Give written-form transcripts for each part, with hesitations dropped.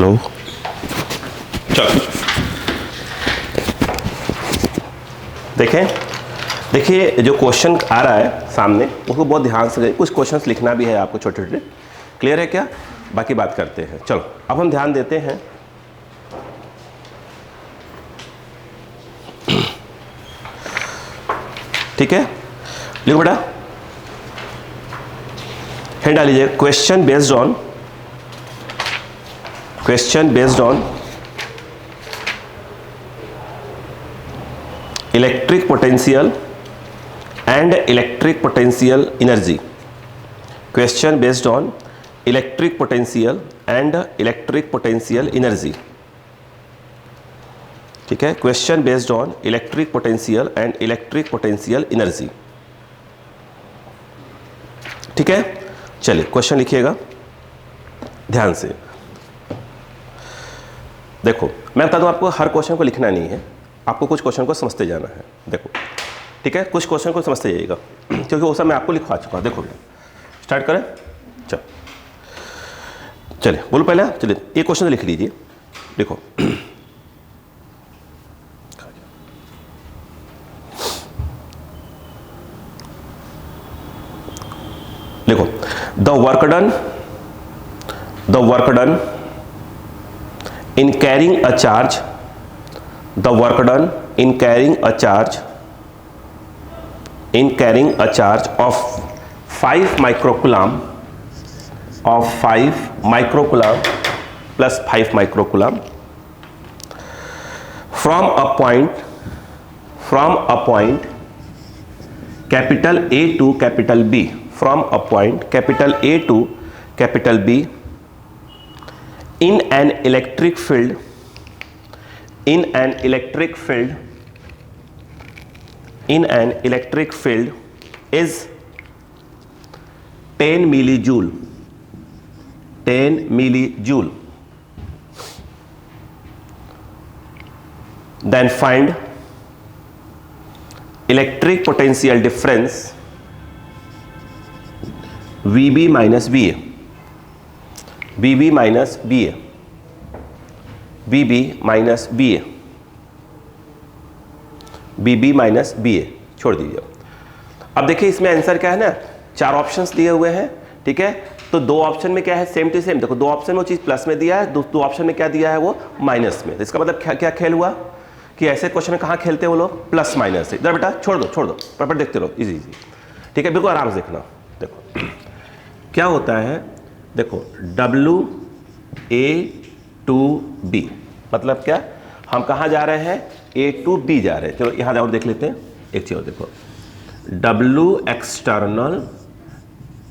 चलो चलो देखें। देखिए जो क्वेश्चन आ रहा है सामने उसको बहुत ध्यान से, कुछ क्वेश्चंस लिखना भी है आपको छोटे छोटे। क्लियर है क्या? बाकी बात करते हैं। चलो अब हम ध्यान देते हैं। ठीक है, लिखो बेटा, हेड डाल लीजिए question based on electric potential and electric potential energy. Question based on electric potential and electric potential energy. ठीक है, question based on electric potential and electric potential energy. ठीक है, चलिए क्वेश्चन लिखिएगा ध्यान से। देखो मैं बता दूं आपको, हर क्वेश्चन को लिखना नहीं है, आपको कुछ क्वेश्चन को समझते जाना है। देखो ठीक है, कुछ क्वेश्चन को समझते जाइएगा क्योंकि वो सब मैं आपको लिखवा चुका हूं। देखो स्टार्ट करें, चलो चलिए बोलो पहले, चलिए एक क्वेश्चन लिख लीजिए। देखो देखो the work done in carrying a charge, the work done in carrying a charge of 5 microcoulomb plus 5 microcoulomb from a point capital A to capital B, from a point capital A to capital B in an electric field is 10 millijoule, then find electric potential difference VB minus VA, छोड़ दीजिए। अब देखिए इसमें answer क्या है ना, 4 options दिए हुए हैं। ठीक है, तो 2 ऑप्शन में क्या है, सेम टू सेम। देखो 2 ऑप्शन में वो चीज प्लस में दिया है, 2 ऑप्शन में क्या दिया है वो माइनस में। इसका मतलब क्या खेल हुआ कि ऐसे क्वेश्चन में कहाँ खेलते हैं वो लोग, प्लस माइनस से। इधर बेटा छोड़ दो प्रॉपर देखते रहो, इजी। ठीक है, बिल्कुल आराम से देखना। देखो क्या होता है, देखो WA to B मतलब क्या, हम कहाँ जा रहे हैं, A to B जा रहे हैं। चलो यहाँ जाओ देख लेते हैं एक चीज और। देखो W external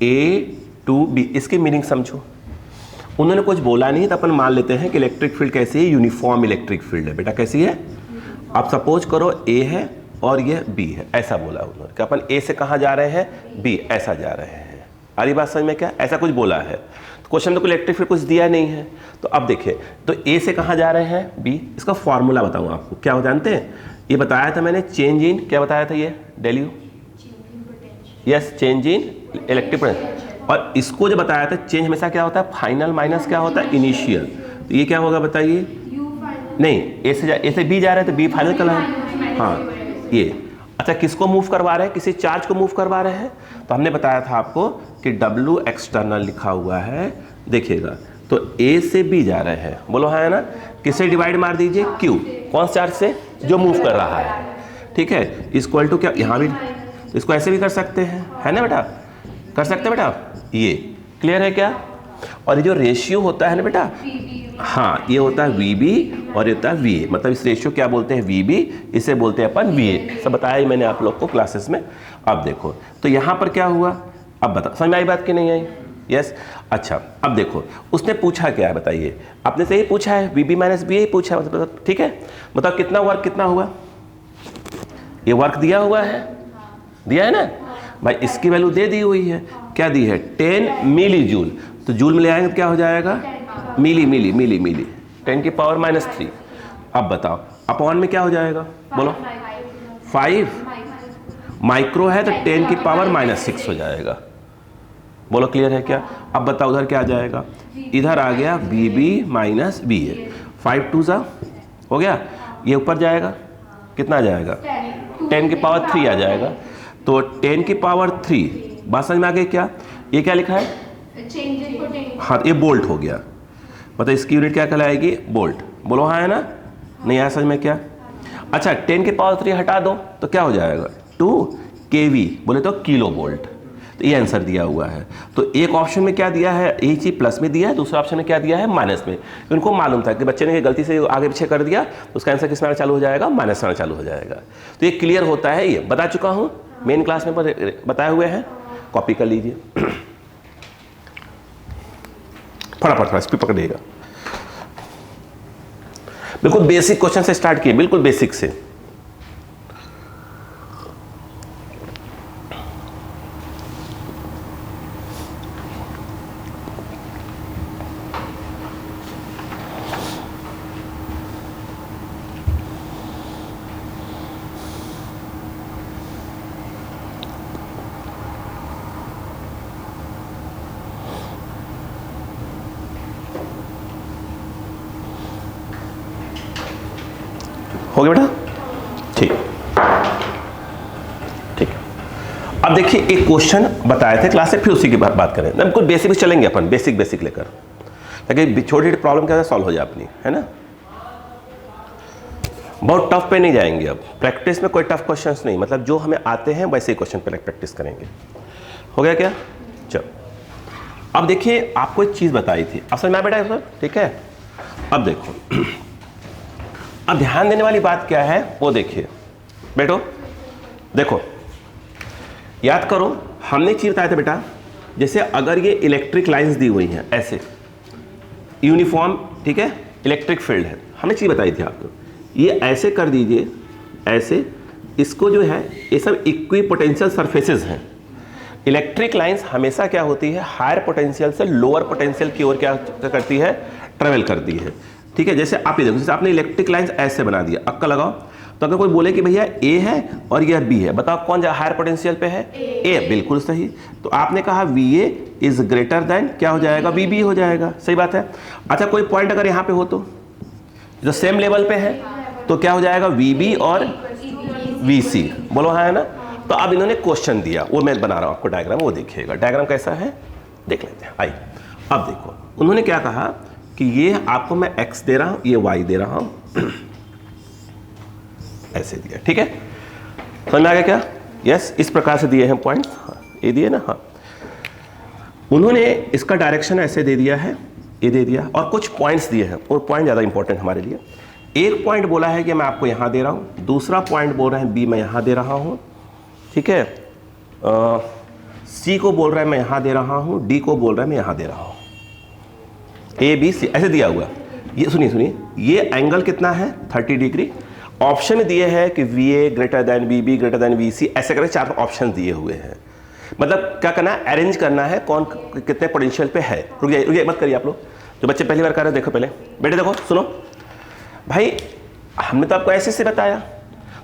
A to B, इसकी मीनिंग समझो। उन्होंने कुछ बोला नहीं तो अपन मान लेते हैं कि इलेक्ट्रिक फील्ड कैसी है, यूनिफॉर्म इलेक्ट्रिक फील्ड है। बेटा कैसी है, आप सपोज करो A है और ये B है, ऐसा बोला उन्होंने कि अपन A से कहाँ जा रहे हैं, B ऐसा जा रहे हैं। अरे बात समझ में क्या, ऐसा कुछ बोला है। क्वेश्चन में कोई इलेक्ट्रिक फील्ड कुछ दिया नहीं है। तो अब देखिए, तो ए से कहाँ जा रहे हैं, बी। इसका फॉर्मूला बताऊँ आपको, क्या हो जानते हैं, ये बताया था मैंने, चेंज इन, क्या बताया था ये, डेल्यू, yes, change in electric potential. और इसको जो बताया था, चेंज हमेशा क्या होता है, फाइनल माइनस क्या होता है, इनिशियल। तो ये क्या होगा बताइए, नहीं ए से बी जा रहे हैं तो बी फाइनल कल है। हाँ ये अच्छा, किसको मूव करवा रहे हैं, किसी चार्ज को मूव करवा रहे हैं। तो हमने बताया था आपको कि W एक्सटर्नल लिखा हुआ है, देखिएगा तो A से B जा रहे हैं, बोलो हाँ है ना। किससे डिवाइड मार दीजिए, Q, कौन से चार्ज से, जो मूव कर रहा है। ठीक है, इक्वल टू क्या, यहाँ भी इसको ऐसे भी कर सकते हैं, है ना बेटा, कर सकते हैं बेटा। ये क्लियर है क्या। और ये जो रेशियो होता है ना बेटा, हाँ ये होता है VB और ये होता है VA, मतलब इस रेशियो क्या बोलते हैं, VB, इसे बोलते हैं अपन VA। सब बताया ही मैंने आप लोग को क्लासेस में। अब देखो तो यहाँ पर क्या हुआ, अब बता समझ में आई बात कि नहीं आई, यस। अच्छा अब देखो उसने पूछा क्या है बताइए, आपने से ही पूछा है, VB माइनस VA ही पूछा है, मतलब ठीक है। मतलब कितना वर्क कितना हुआ, ये वर्क दिया हुआ है, दिया है ना भाई, इसकी वैल्यू दे दी हुई है, क्या दी है, 10 मिली जूल। तो जूल में ले आएंगे तो क्या हो जाएगा, मिली 10 की पावर -3। अब बताओ अपॉन में क्या हो जाएगा, बोलो 5 माइक्रो है तो 10 की पावर -6 हो जाएगा। बोलो क्लियर है क्या? अब बताओ उधर क्या आ जाएगा, इधर आ गया बी बी माइनस बी ए, 5 2 हो गया, ये ऊपर जाएगा कितना आ जाएगा 10 की पावर 3 आ जाएगा, तो 10 की पावर 3, बात समझ में आ गई क्या? ये क्या लिखा है? हाँ ये बोल्ट हो गया, मतलब इसकी यूनिट क्या कहलाएगी? बोल्ट। बोलो हाँ है ना? नहीं आया समझ में क्या? अच्छा 10 की पावर 3 हटा दो तो क्या हो जाएगा 2 kV, बोले तो किलो वोल्ट। तो ये आंसर दिया हुआ है। तो एक ऑप्शन में क्या दिया है, यही चीज प्लस में दिया है, दूसरा ऑप्शन में क्या दिया है, माइनस में। उनको मालूम था कि बच्चे ने गलती से आगे पीछे कर दिया तो उसका आंसर किस में आना चालू हो जाएगा, माइनस में आना चालू हो जाएगा। तो ये क्लियर होता है, ये बता चुका हूँ, मेन क्लास में बताए हुए हैं, कॉपी कर लीजिए फटाफट स्पीड पकड़िएगा। बिल्कुल बेसिक क्वेश्चन से स्टार्ट किए, बिल्कुल बेसिक से। हो गया बेटा? ठीक ठीक। अब देखिए एक क्वेश्चन बताए थे क्लास में, फिर उसी की बात करें। बिल्कुल बेसिक चलेंगे अपन, बेसिक लेकर, ताकि छोटी छोटी प्रॉब्लम कैसे सॉल्व हो जाए अपनी, है ना? बहुत टफ पे नहीं जाएंगे अब, प्रैक्टिस में कोई टफ क्वेश्चंस नहीं, मतलब जो हमें आते हैं वैसे ही क्वेश्चन पे प्रैक्टिस करेंगे। हो गया क्या? चलो अब देखिए आपको एक चीज बताई थी, अब समझ में आया बेटा? ठीक है, अब देखो, अब ध्यान देने वाली बात क्या है वो देखिए बेटो। देखो याद करो, हमने चीज बताया था बेटा, जैसे अगर ये इलेक्ट्रिक लाइंस दी हुई हैं ऐसे यूनिफॉर्म, ठीक है, इलेक्ट्रिक फील्ड है, हमने चीज बताई थी आपको, ये ऐसे कर दीजिए, ऐसे, इसको जो है ये सब इक्वी पोटेंशियल सरफेसेस हैं। इलेक्ट्रिक लाइंस हमेशा क्या होती है, हायर पोटेंशियल से लोअर पोटेंशियल की ओर क्या करती है, ट्रेवल करती है। ठीक है, जैसे आप ये देखो, जैसे आपने इलेक्ट्रिक लाइंस ऐसे बना दिया, अक्का लगाओ, तो अगर कोई बोले कि भैया ए है और यह बी है, बताओ कौन हायर पोटेंशियल पे है? ए, बिल्कुल सही। तो आपने कहा V A is greater than, क्या हो जाएगा, वी बी हो जाएगा, सही बात है। अच्छा कोई पॉइंट अगर यहाँ पे हो तो जो सेम लेवल पे है तो क्या हो जाएगा, वी बी और वी सी, बोलो हाँ है ना? तो अब इन्होंने क्वेश्चन दिया, वो मैं बना रहा हूँ आपको डायग्राम, वो देखिएगा डायग्राम कैसा है, देख लेते हैं। आइए अब देखो, उन्होंने क्या कहा कि ये आपको मैं x दे रहा हूं, ये y दे रहा हूं ऐसे दिया, ठीक है, समझ में आ गया क्या? यस, इस प्रकार से दिए हैं पॉइंट, हाँ, ये दिए ना, हाँ। उन्होंने इसका डायरेक्शन ऐसे दे दिया है, ये दे दिया, और कुछ पॉइंट्स दिए हैं, और पॉइंट ज़्यादा इंपॉर्टेंट हमारे लिए। एक पॉइंट बोला है कि मैं आपको यहां दे रहा हूं, दूसरा पॉइंट बोल रहे हैं बी मैं यहां दे रहा हूं, ठीक है, सी को बोल रहा है मैं यहां दे रहा हूं, डी को बोल रहा है मैं यहां दे रहा हूं, ए बी सी ऐसे दिया हुआ। ये सुनिए, ये एंगल कितना है, 30 डिग्री। ऑप्शन दिए हैं कि V A greater than V B greater than V C, ऐसे करके 4 ऑप्शन दिए हुए हैं। मतलब क्या करना है, अरेंज करना है कौन कितने पोटेंशियल पे है। रुक जाइए मत करिए आप लोग, जो बच्चे पहली बार कर रहे हैं, देखो पहले बेटे, देखो सुनो भाई, हमने तो आपको ऐसे से बताया।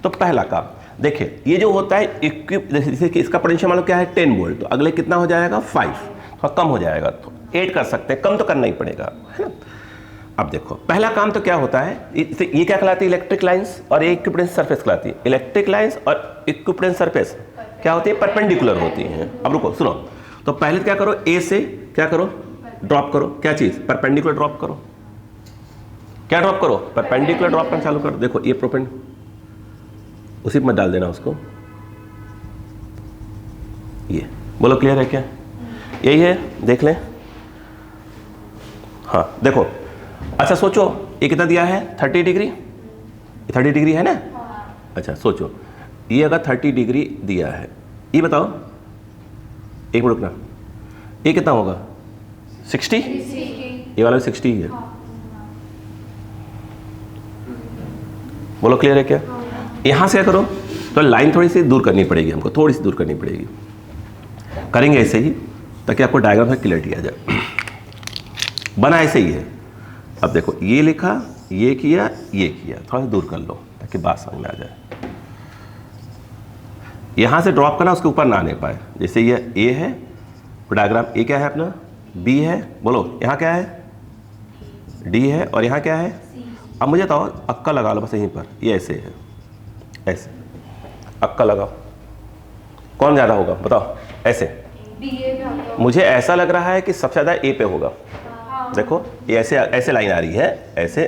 तो पहला काम देखिए, ये जो होता है इक्विप, जैसे कि इसका पोटेंशियल मान लो क्या है 10 वोल्ट, तो अगले कितना हो जाएगा 5, थोड़ा कम हो जाएगा, तो 8 कर सकते हैं, कम तो करना ही पड़ेगा, है ना? अब देखो पहला काम तो क्या होता है, ये क्या कहलाती है, इलेक्ट्रिक लाइंस, और ये इक्विपोटेंशियल सरफेस कहलाती है। इलेक्ट्रिक लाइंस और इक्विपोटेंशियल सरफेस क्या होती है, परपेंडिकुलर होती हैं। अब रुको सुनो, तो पहले क्या करो, ए से क्या करो, ड्रॉप करो, क्या चीज, परपेंडिकुलर ड्रॉप करो, क्या ड्रॉप करो, परपेंडिकुलर ड्रॉप करना चालू करो। देखो ये प्रोपेंड, उसी में डाल देना उसको, ये बोलो क्लियर है क्या? यही है, देख लें, हाँ देखो। अच्छा सोचो, ये कितना दिया है, 30 डिग्री, 30 डिग्री है ना? अच्छा सोचो, ये अगर 30 डिग्री दिया है, ये बताओ, एक मिनट रुकना, ये कितना होगा, 60, ये वाला 60 ही है, बोलो क्लियर है क्या? यहां से क्या करो, तो लाइन थोड़ी सी दूर करनी पड़ेगी हमको, थोड़ी सी दूर करनी पड़ेगी, करेंगे ऐसे ही ताकि आपको डायग्राम में क्लियरिटी आ जाए। बना ऐसे ही है। अब देखो ये लिखा, ये किया, ये किया, थोड़ा सा दूर कर लो ताकि बात समझ में आ जाए। यहां से ड्रॉप करना, उसके ऊपर ना आने पाए, जैसे ये ए है, डायग्राम ए क्या है अपना, बी है, बोलो यहाँ क्या है, डी है, और यहाँ क्या है। अब मुझे बताओ, अक्का लगा लो बस यहीं पर, ये ऐसे है, ऐसे अक्का लगाओ, कौन ज़्यादा होगा बताओ, ऐसे। मुझे ऐसा लग रहा है कि सबसे ज़्यादा ए पे होगा। देखो ये ऐसे ऐसे लाइन आ रही है, ऐसे,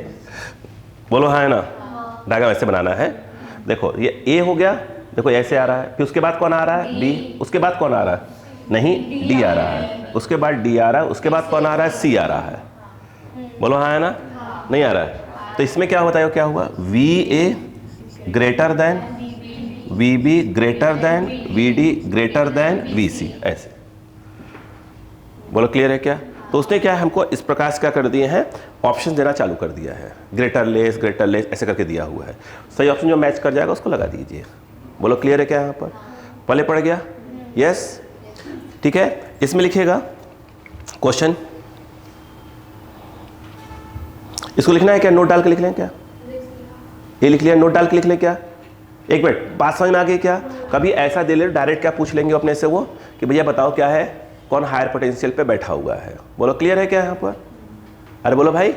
बोलो हाँ है ना, डायग्राम ऐसे बनाना है। देखो ये ए हो गया, देखो ऐसे आ रहा है, फिर उसके बाद कौन आ रहा है, बी, उसके बाद कौन आ रहा है, नहीं डी आ रहा है, उसके बाद डी आ रहा है, उसके बाद कौन आ रहा है, सी आ रहा है, बोलो हाँ है ना, नहीं आ रहा है। तो इसमें क्या होता है, क्या हुआ, V A greater than V B greater than V D greater than V C, ऐसे। बोलो क्लियर है क्या। तो उसने क्या है, हमको इस प्रकार से क्या कर दिए हैं, ऑप्शन देना चालू कर दिया है, ग्रेटर लेस ऐसे करके दिया हुआ है। सही ऑप्शन जो मैच कर जाएगा उसको लगा दीजिए। बोलो क्लियर है क्या, यहाँ पर पहले पड़ गया, यस ठीक है। इसमें लिखिएगा क्वेश्चन, इसको लिखना है क्या, नोट डाल के लिख लें क्या, ये लिख लिया, नोट डाल के लिख लें क्या। एक मिनट, बात समझ में आ गई क्या। कभी ऐसा दे ले डायरेक्ट क्या पूछ लेंगे अपने से वो कि भैया बताओ क्या है, कौन हायर पोटेंशियल पे बैठा हुआ है। बोलो क्लियर है क्या यहाँ पर, अरे बोलो भाई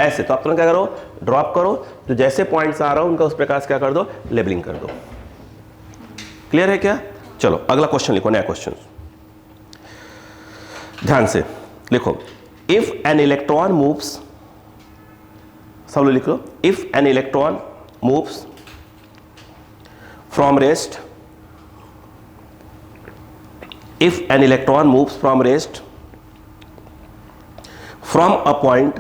ऐसे। तो आप तुरंत क्या करो, ड्रॉप करो, जो जैसे पॉइंट्स आ रहा हो उनका उस प्रकार से क्या कर दो, लेबलिंग कर दो। क्लियर है क्या। चलो अगला क्वेश्चन लिखो, नया क्वेश्चन ध्यान से लिखो। इफ एन इलेक्ट्रॉन मूव्स, सब लोग लिख लो, if an electron moves from rest, if an electron moves from rest from a point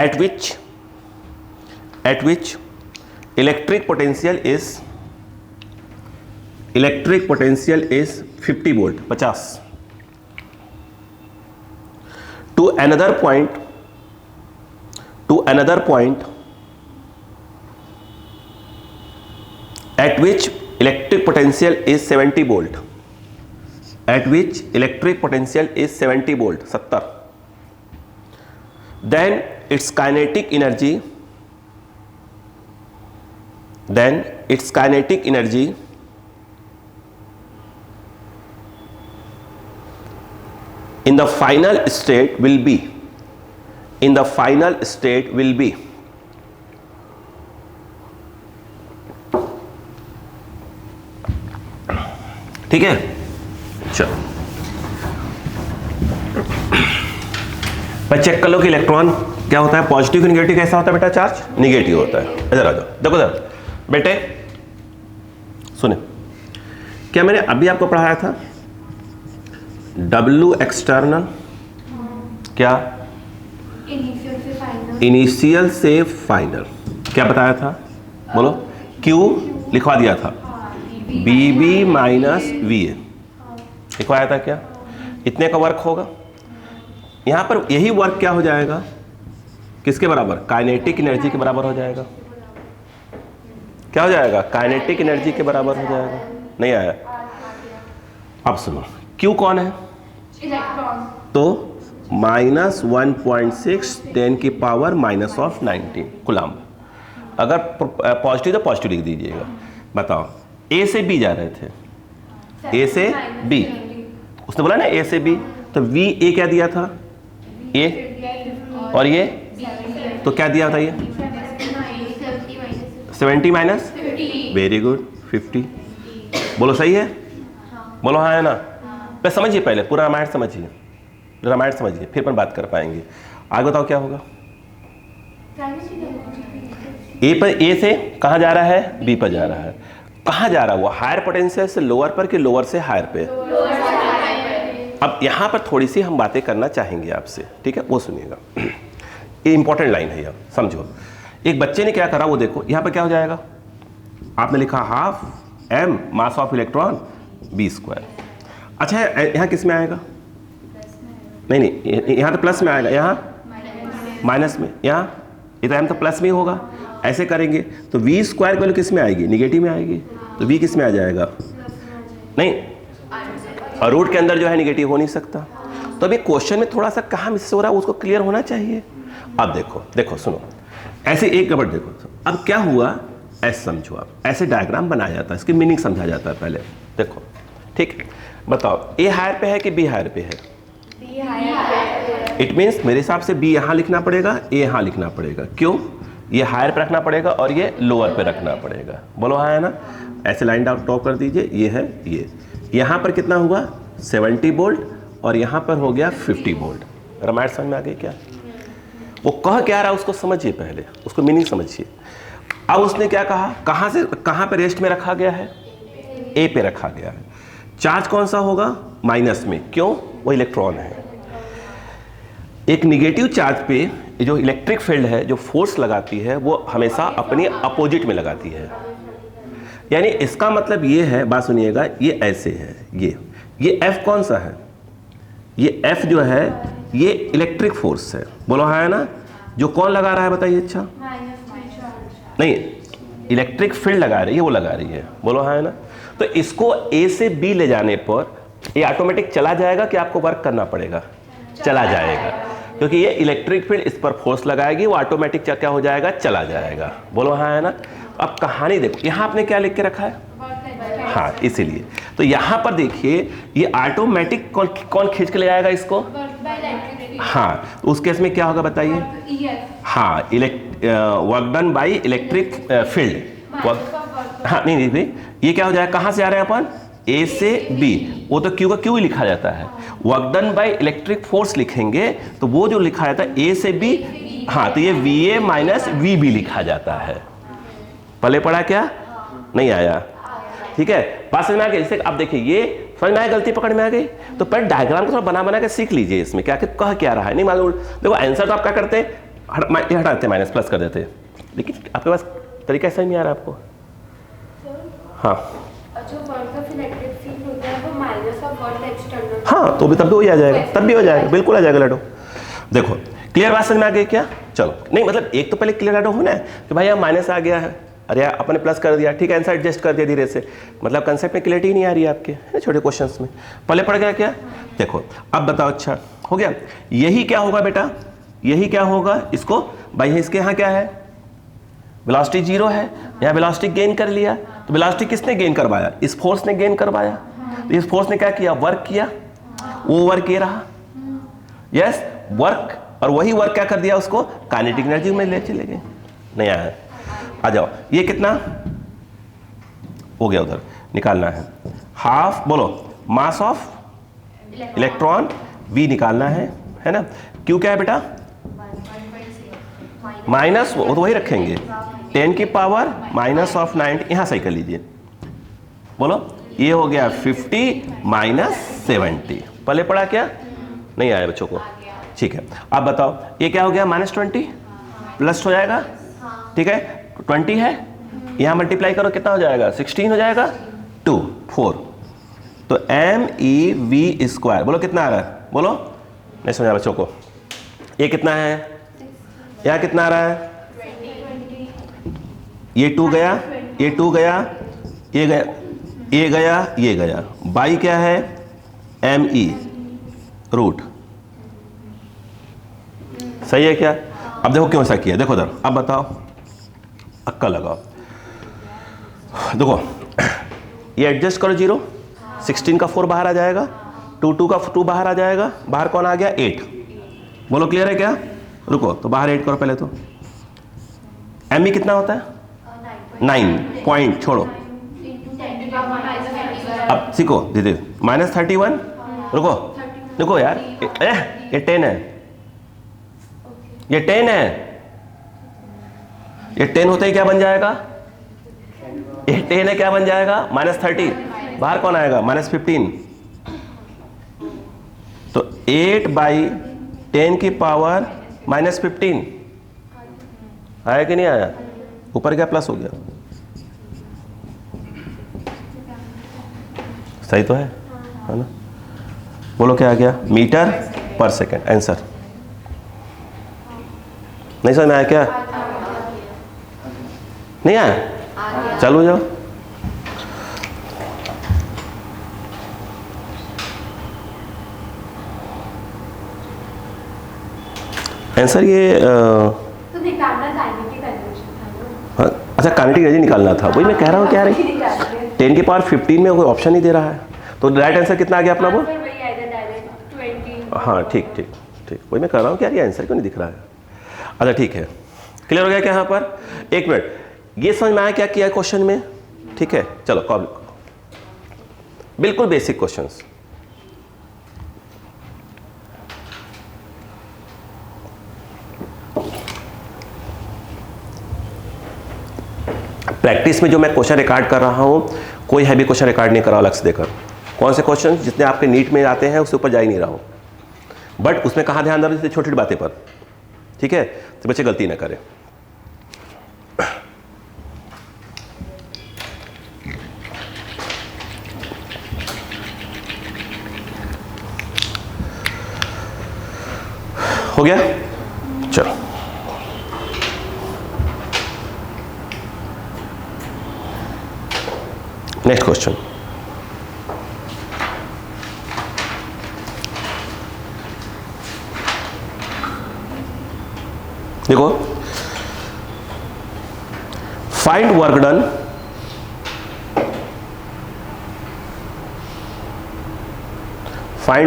at which electric potential is 50 volt 50 to another point at which electric potential is 70 volt, at which electric potential is 70 volt 70, then its kinetic energy in the final state will be ठीक है। चलो check कर लो कि electron क्या होता है, positive negative कैसा होता है बेटा, चार्ज निगेटिव होता है। इधर आ जाओ, देखो इधर बेटे सुने, क्या मैंने अभी आपको पढ़ाया था, W एक्सटर्नल क्या, इनिशियल से फाइनल, क्या बताया था, बोलो Q लिखवा दिया था, BB माइनस VA लिखवाया था क्या, इतने का वर्क होगा। यहां पर यही वर्क क्या हो जाएगा, किसके बराबर, काइनेटिक एनर्जी के बराबर हो जाएगा। क्या हो जाएगा, काइनेटिक एनर्जी के बराबर हो जाएगा। नहीं आया, अब सुनो, Q कौन है, इलेक्ट्रॉन, तो -1.6 10 की पावर -19 कूलम्ब। अगर पॉजिटिव तो पॉजिटिव लिख दीजिएगा। बताओ ए से बी जा रहे थे, ए से बी, उसने बोला ना ए से बी, तो वी ए क्या दिया था, ए, और ये तो क्या दिया था, ये 70 माइनस, वेरी गुड 50। बोलो सही है, बोलो हाँ है ना। पहले समझिए, पहले पूरा रामायण समझिए, फिर अपन बात कर पाएंगे। आगे बताओ क्या होगा, ए पर, ए से कहाँ जा रहा है, बी पर जा रहा है। कहाँ जा रहा है वो, हायर पोटेंशियल से लोअर पर कि लोअर से हायर पे। अब यहाँ पर थोड़ी सी हम बातें करना चाहेंगे आपसे, ठीक है, वो सुनिएगा, ये इंपॉर्टेंट लाइन है यार, समझो। एक बच्चे ने क्या करा वो देखो, यहाँ पर क्या हो जाएगा, आपने लिखा half m mass of electron b²। अच्छा यहाँ किस में आएगा, नहीं यहाँ तो प्लस में आएगा, यहाँ माइनस में, यहाँ ये तो m तो प्लस में ही होगा। ऐसे करेंगे तो v² की वैल्यू किस में आएगी, निगेटिव में आएगी, तो v किस में आ जाएगा, नहीं, और रूट के अंदर जो है निगेटिव हो नहीं सकता। तो अभी क्वेश्चन में थोड़ा सा कहाँ मिस हो रहा है उसको क्लियर होना चाहिए। अब देखो सुनो, ऐसे एक गड़बड़ देखो, अब क्या हुआ, ऐसे समझो आप, ऐसे डायग्राम बनाया जाता है, इसकी मीनिंग समझा जाता है। पहले देखो ठीक, बताओ ए हायर पे है कि बी हायर पे है? Be higher. इट मीन्स मेरे हिसाब से बी यहाँ लिखना पड़ेगा, ए यहाँ लिखना पड़ेगा। क्यों? ये हायर पे रखना पड़ेगा और ये लोअर पे रखना पड़ेगा। बोलो हाँ है ना? ऐसे लाइन डाउन ड्रॉ कर दीजिए, ये है ये। यहाँ पर कितना हुआ 70 वोल्ट और यहाँ पर हो गया 50 वोल्ट। रामायण समझ में आ गई क्या? वो कह क्या रहा है उसको समझिए, पहले उसको मीनिंग समझिए। अब उसने क्या कहा, कहाँ से कहाँ पे रेस्ट में रखा गया है? ए पे रखा गया है। चार्ज कौन सा होगा? माइनस में। क्यों? वो इलेक्ट्रॉन है। एक निगेटिव चार्ज पे जो इलेक्ट्रिक फील्ड है, जो फोर्स लगाती है, वो हमेशा अपनी अपोजिट में लगाती है। यानी इसका मतलब ये है, बात सुनिएगा, ये ऐसे है, ये F कौन सा है? ये F जो है ये इलेक्ट्रिक फोर्स है। बोलो हाँ है ना? जो कौन लगा रहा है बताइए? अच्छा नहीं, इलेक्ट्रिक फील्ड लगा रही है, वो लगा रही है। बोलो हाँ है ना? तो इसको ए से बी ले जाने पर ये ऑटोमेटिक चला जाएगा कि आपको वर्क करना पड़ेगा? चला जाएगा, क्योंकि ये इलेक्ट्रिक फील्ड इस पर फोर्स लगाएगी, वो ऑटोमेटिक क्या हो जाएगा? चला जाएगा। बोलो हाँ है ना? अब कहानी देखो, यहाँ आपने क्या लिख के रखा है? हाँ, इसीलिए तो यहाँ पर देखिए ये ऑटोमेटिक कौन खींच के ले जाएगा इसको? हाँ, तो उस केस में क्या होगा बताइए? हाँ, work done by electric field. हाँ नहीं भाई, ये क्या हो जाएगा? कहाँ से आ रहे हैं अपन? ए से बी। वो तो क्यू का क्यू ही लिखा जाता है। Work done by electric force लिखेंगे तो वो जो लिखा जाता है ए से बी, हाँ, तो ये V A minus V B लिखा जाता है। पहले पढ़ा क्या? नहीं आया? ठीक है, बात समझ में आ गई? जैसे अब देखिए ये समझ में आया, गलती पकड़ में आ गई तो पर डायग्राम को थोड़ा बना के सीख लीजिए। इसमें क्या कह क्या रहा है नहीं मालूम। देखो आंसर तो आप क्या करते हैं, हटाते माइनस प्लस कर देते, लेकिन आपके पास तरीका ऐसा ही नहीं आ रहा आपको। हाँ जो वर्क ऑफ इलेक्ट्रिक फील्ड होता है वो माइनस ऑफ वर्क एक्सटर्नल। हाँ, तो भी तब भी हो जाएगा, तब भी हो जाएगा, बिल्कुल आ जाएगा लड्डू। देखो क्लियर बात समझ में आ गई क्या? चलो, नहीं मतलब एक तो पहले क्लियर लड्डू होना है कि भाई यहाँ माइनस आ गया है, अरे यार अपने प्लस कर दिया, ठीक है, आंसर एडजस्ट कर दिया धीरे से। मतलब कंसेप्ट में क्लियरिटी नहीं आ रही है आपके, है छोटे क्वेश्चंस में। पहले पढ़ गया क्या? देखो अब बताओ, अच्छा हो गया। यही क्या होगा बेटा? यही क्या होगा? इसको भाई इसके यहाँ क्या है? वेलोसिटी 0 है, यहाँ वेलोसिटी गेन कर लिया। तो वेलोसिटी किसने गेन करवाया? इस फोर्स ने गेन करवाया। तो इस फोर्स ने क्या किया? वर्क किया, वो वर्क ये रहा। यस, वर्क, और वही वर्क क्या कर दिया? उसको काइनेटिक एनर्जी में ले चले गए। नहीं आया? आ जाओ, ये कितना हो गया? उधर निकालना है हाफ, बोलो मास ऑफ इलेक्ट्रॉन V निकालना है ना? क्यों क्या है बेटा? माइनस, वो तो वही रखेंगे, 10 की पावर माइनस ऑफ 90। यहां सही कर लीजिए, बोलो ये हो गया 50 माइनस 70। पहले पढ़ा क्या? नहीं आया बच्चों को? ठीक है, अब बताओ ये क्या हो गया? -20 प्लस हो जाएगा, ठीक है, 20 है, यहां मल्टीप्लाई करो कितना हो जाएगा? 16 हो जाएगा, 2 4। तो MEV², बोलो कितना आ रहा है? बोलो, नहीं समझा बच्चों को? ये कितना है? यहां कितना आ रहा है? ये 2 गया, ये 2 गया, ये गया, ये गया, ये गया। बाई क्या है? ME root. सही है क्या? अब देखो क्यों ऐसा किया, देखो उधर, अब बताओ, अक्का लगाओ। देखो ये एडजस्ट करो 0, 16 का 4 बाहर आ जाएगा, 2 का 2 बाहर आ जाएगा, बाहर कौन आ गया? 8। बोलो क्लियर है क्या? रुको, तो बाहर 8 करो पहले। तो ME कितना होता है? 9 पॉइंट, छोड़ो अब सीखो दीदी। -31, रुको रुको यार, ये 10 है, ये 10 है, ये 10 होते ही क्या बन जाएगा? ये 10 है, क्या बन जाएगा? -30, बाहर कौन आएगा? -15। तो 8/10 की पावर -15 आया कि नहीं आया? ऊपर क्या प्लस हो गया? सही तो है ना? बोलो क्या आ गया? मीटर पर सेकेंड आंसर। नहीं समझ में आया क्या? नहीं आया? चलो जाओ। आंसर ये तो निकालना काइनेटिक एनर्जी था ना? अच्छा काइनेटिक एनर्जी निकालना था, वही मैं कह रहा हूँ क्या रही 10 की पावर 15 में कोई ऑप्शन नहीं दे रहा है। तो राइट आंसर कितना आ गया अपना वो? आंसर वही आएगा डायरेक्ट 20। हाँ ठीक ठीक ठीक, वही मैं कह रहा हूँ कि यार ये आंसर क्यों नहीं दिख रहा है। अच्छा ठीक है, क्लियर हो गया क्या यहाँ पर? एक मिनट, ये समझ में आया क्या किया क्वेश्चन में? ठीक है, चलो कॉल, बिल्कुल बेसिक क्वेश्चंस। प्रैक्टिस में जो मैं क्वेश्चन रिकॉर्ड कर रहा हूं, कोई हैवी क्वेश्चन रिकॉर्ड नहीं कर रहा अलग से देकर। कौन से क्वेश्चन जितने आपके नीट में आते हैं उससे ऊपर जा ही नहीं रहा हूं, बट उसमें कहां ध्यान दे रहा हूं? छोटी छोटी बातें पर, ठीक है, तो बच्चे गलती ना करें। हो गया, चलो नेक्स्ट क्वेश्चन। देखो, find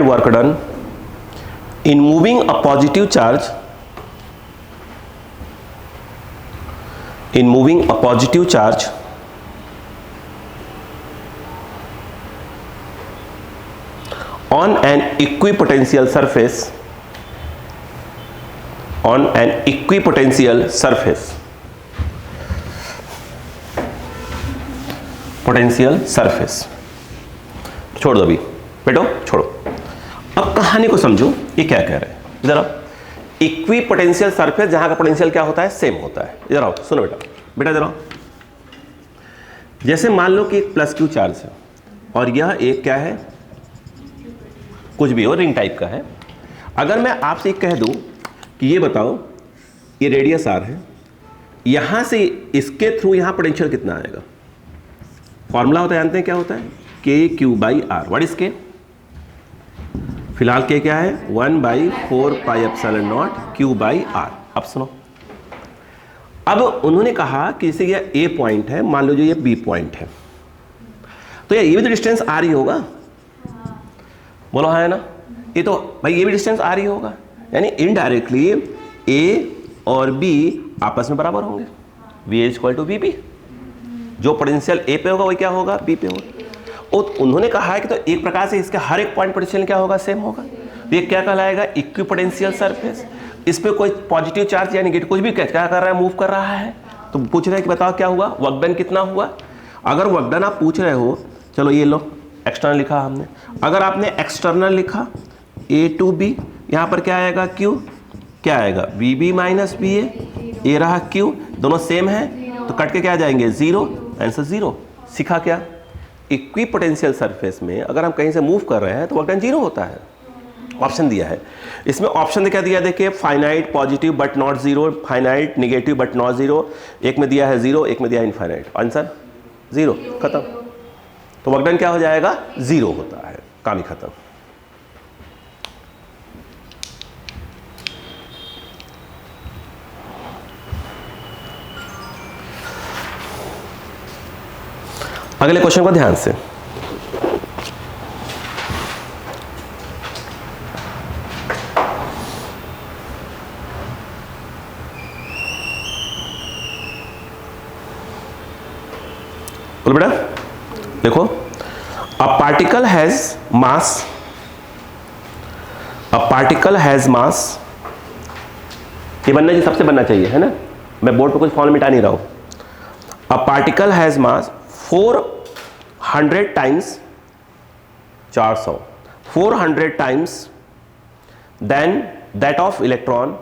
work done in moving a positive charge on an equipotential surface छोड़ दो अभी बेटो, छोड़ो। अब कहानी को समझो, ये क्या कह रहे हैं इधर आओ। इक्वी पोटेंशियल सरफेस, जहां का पोटेंशियल क्या होता है? सेम होता है। इधर आओ, सुनो बेटा, बेटा इधर आओ। जैसे मान लो कि एक प्लस क्यू चार्ज है और यह एक क्या है, कुछ भी हो, रिंग टाइप का है। अगर मैं आपसे कह दूं कि ये बताओ, ये रेडियस आर है, यहां से इसके थ्रू यहां पोटेंशियल कितना आएगा? फॉर्मूला होता है, जानते हैं क्या होता है? K Q by R. What is K? फिलहाल के क्या है? 1/4πε0 क्यू बाई आर। अब सुनो, अब उन्होंने कहा कि जैसे ये ए पॉइंट है, मान लो जो ये बी पॉइंट है, तो ये भी तो डिस्टेंस आर ही होगा। बोलो हाँ है ना? ये तो भाई ये भी डिस्टेंस आर ही होगा, यानी इनडायरेक्टली ए और बी आपस में बराबर होंगे। V is equal to V B. जो पोटेंशियल ए पे होगा वही क्या होगा? बी पे होगा। और उन्होंने कहा है कि तो एक प्रकार से इसका हर एक पॉइंट पोटेंशियल क्या होगा? सेम होगा। ये क्या कहलाएगा? Equipotential surface. इस पे कोई पॉजिटिव चार्ज या नेगेटिव कुछ भी क्या कर रहा है? मूव कर रहा है। तो पूछ रहे हैं कि बताओ क्या हुआ, वर्क डन कितना हुआ? अगर वर्क डन आप पूछ रहे हो, चलो ये लो एक्सटर्नल लिखा हमने। अगर आपने एक्सटर्नल लिखा ए टू बी, यहाँ पर क्या आएगा? क्यू। क्या आएगा? वी बी माइनस बी ए। ये रहा क्यू, दोनों सेम है तो कट के क्या आ जाएंगे? जीरो। Answer zero. सीखा क्या? इक्विपोटेंशियल सरफेस में अगर हम कहीं से मूव कर रहे हैं तो वर्क डन जीरो होता है। ऑप्शन दिया है इसमें, ऑप्शन क्या दिया देखिए, finite positive but not zero, finite negative but not zero. एक में दिया है जीरो, एक में दिया है इनफाइनाइट। आंसर जीरो, खत्म। तो वर्क डन क्या हो जाएगा? जीरो होता है, काम ही खत्म। अगले क्वेश्चन को ध्यान से, बोलो बेटा, देखो, अ पार्टिकल हैज मास, ये बनना चाहिए, सबसे बनना चाहिए, है ना? मैं बोर्ड पर कुछ फॉर्म मिटा नहीं रहा हूं। A particle has mass 400 times 400 400 times than that of electron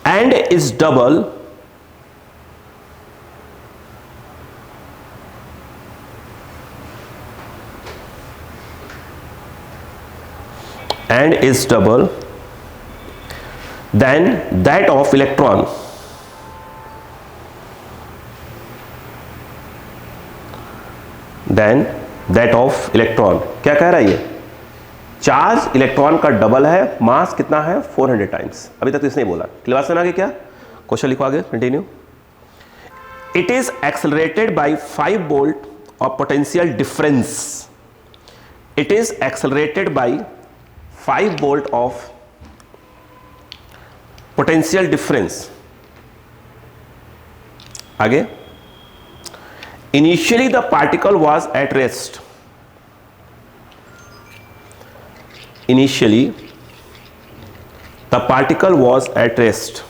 and is double than that of electron, क्या कह रहा है ये? चार्ज इलेक्ट्रॉन का डबल है, मास कितना है? 400 टाइम्स। अभी तक तो इसने बोला। क्लियर? सुना आगे क्या क्वेश्चन लिखो, आगे continue. It is accelerated by 5 volt of potential difference. It is accelerated by 5 volt of potential difference. आगे, initially the particle was at rest. Initially the particle was at rest.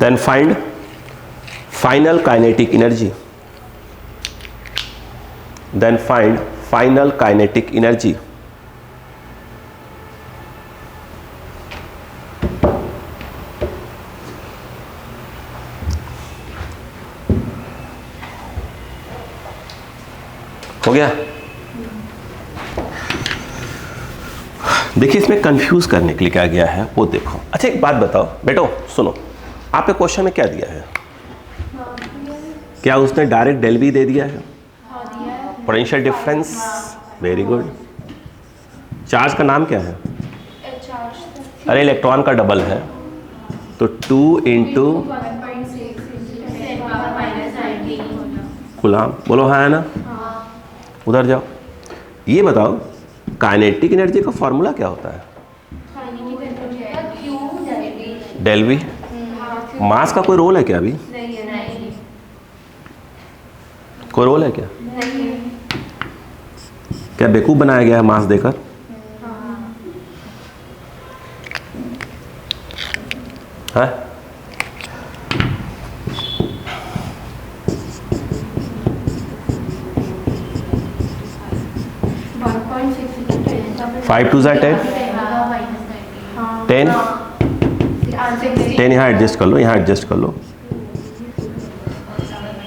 Then find final kinetic energy. Then find final kinetic energy. हो गया? देखिए इसमें confuse करने के लिए क्या गया है वो देखो। अच्छा एक बात बताओ बेटो, सुनो, आपके क्वेश्चन में क्या दिया है? क्या उसने डायरेक्ट डेल भी दे दिया है? Potential difference, very good. Charge का नाम क्या है? अरे इलेक्ट्रॉन का डबल है तो 2 इंटू कूलम। बोलो हाँ है ना? उधर जाओ। ये बताओ काइनेटिक एनर्जी का फॉर्मूला क्या होता है? Del we. मास का कोई रोल है क्या अभी? कोई रोल है क्या? क्या बेवकूफ बनाया गया है मास देकर? है? फाइव टू 10 10 10 यहाँ एडजस्ट कर लो, यहाँ एडजस्ट कर लो।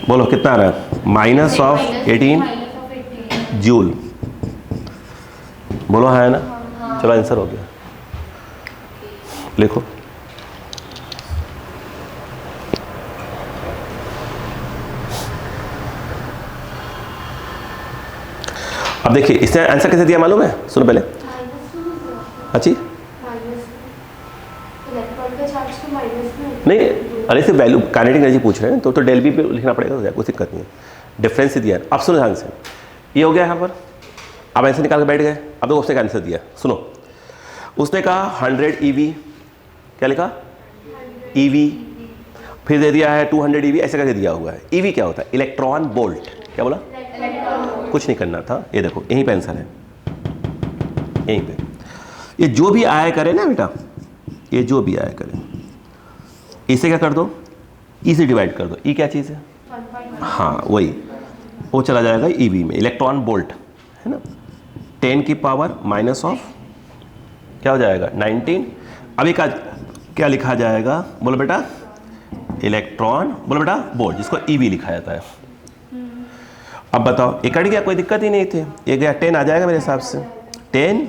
बोलो कितना आ रहा है? Minus of 18 joule. बोलो हाँ है ना? चलो आंसर हो गया, लिखो। अब देखिए इसने आंसर कैसे दिया मालूम है? सुनो पहले। अच्छी नहीं, अरे से वैल्यू काइनेटिक एनर्जी पूछ रहे हैं तो डेल बी पे लिखना पड़ेगा, तो कोई दिक्कत नहीं है। डिफरेंस ही दिया है। अब सुनो ध्यान से, ये हो गया यहाँ पर। अब आंसर निकाल के बैठ गए। अब तो उसने आंसर दिया, सुनो। उसने कहा 100 EV, क्या लिखा? EV। फिर दे दिया है 200 EV, ऐसे करके दिया हुआ है। EV क्या होता है? Electron volt. क्या बोला? कुछ नहीं करना था, ये देखो यहीं पे आंसर है, यहीं पे। ये जो भी आया करे ना बेटा, ये जो भी आया करे, इसे क्या कर दो? ई से डिवाइड कर दो। ई क्या चीज़ है? हाँ वही, वो चला जाएगा ईवी में। इलेक्ट्रॉन वोल्ट है ना, 10 की पावर माइनस ऑफ क्या हो जाएगा? 19। अभी का क्या लिखा जाएगा? बोलो बेटा, इलेक्ट्रॉन। बोलो बेटा वोल्ट, जिसको ईवी लिखा जाता है। अब बताओ, ये कट गया, कोई दिक्कत ही नहीं थी। ये गया 10 आ जाएगा मेरे हिसाब से, 10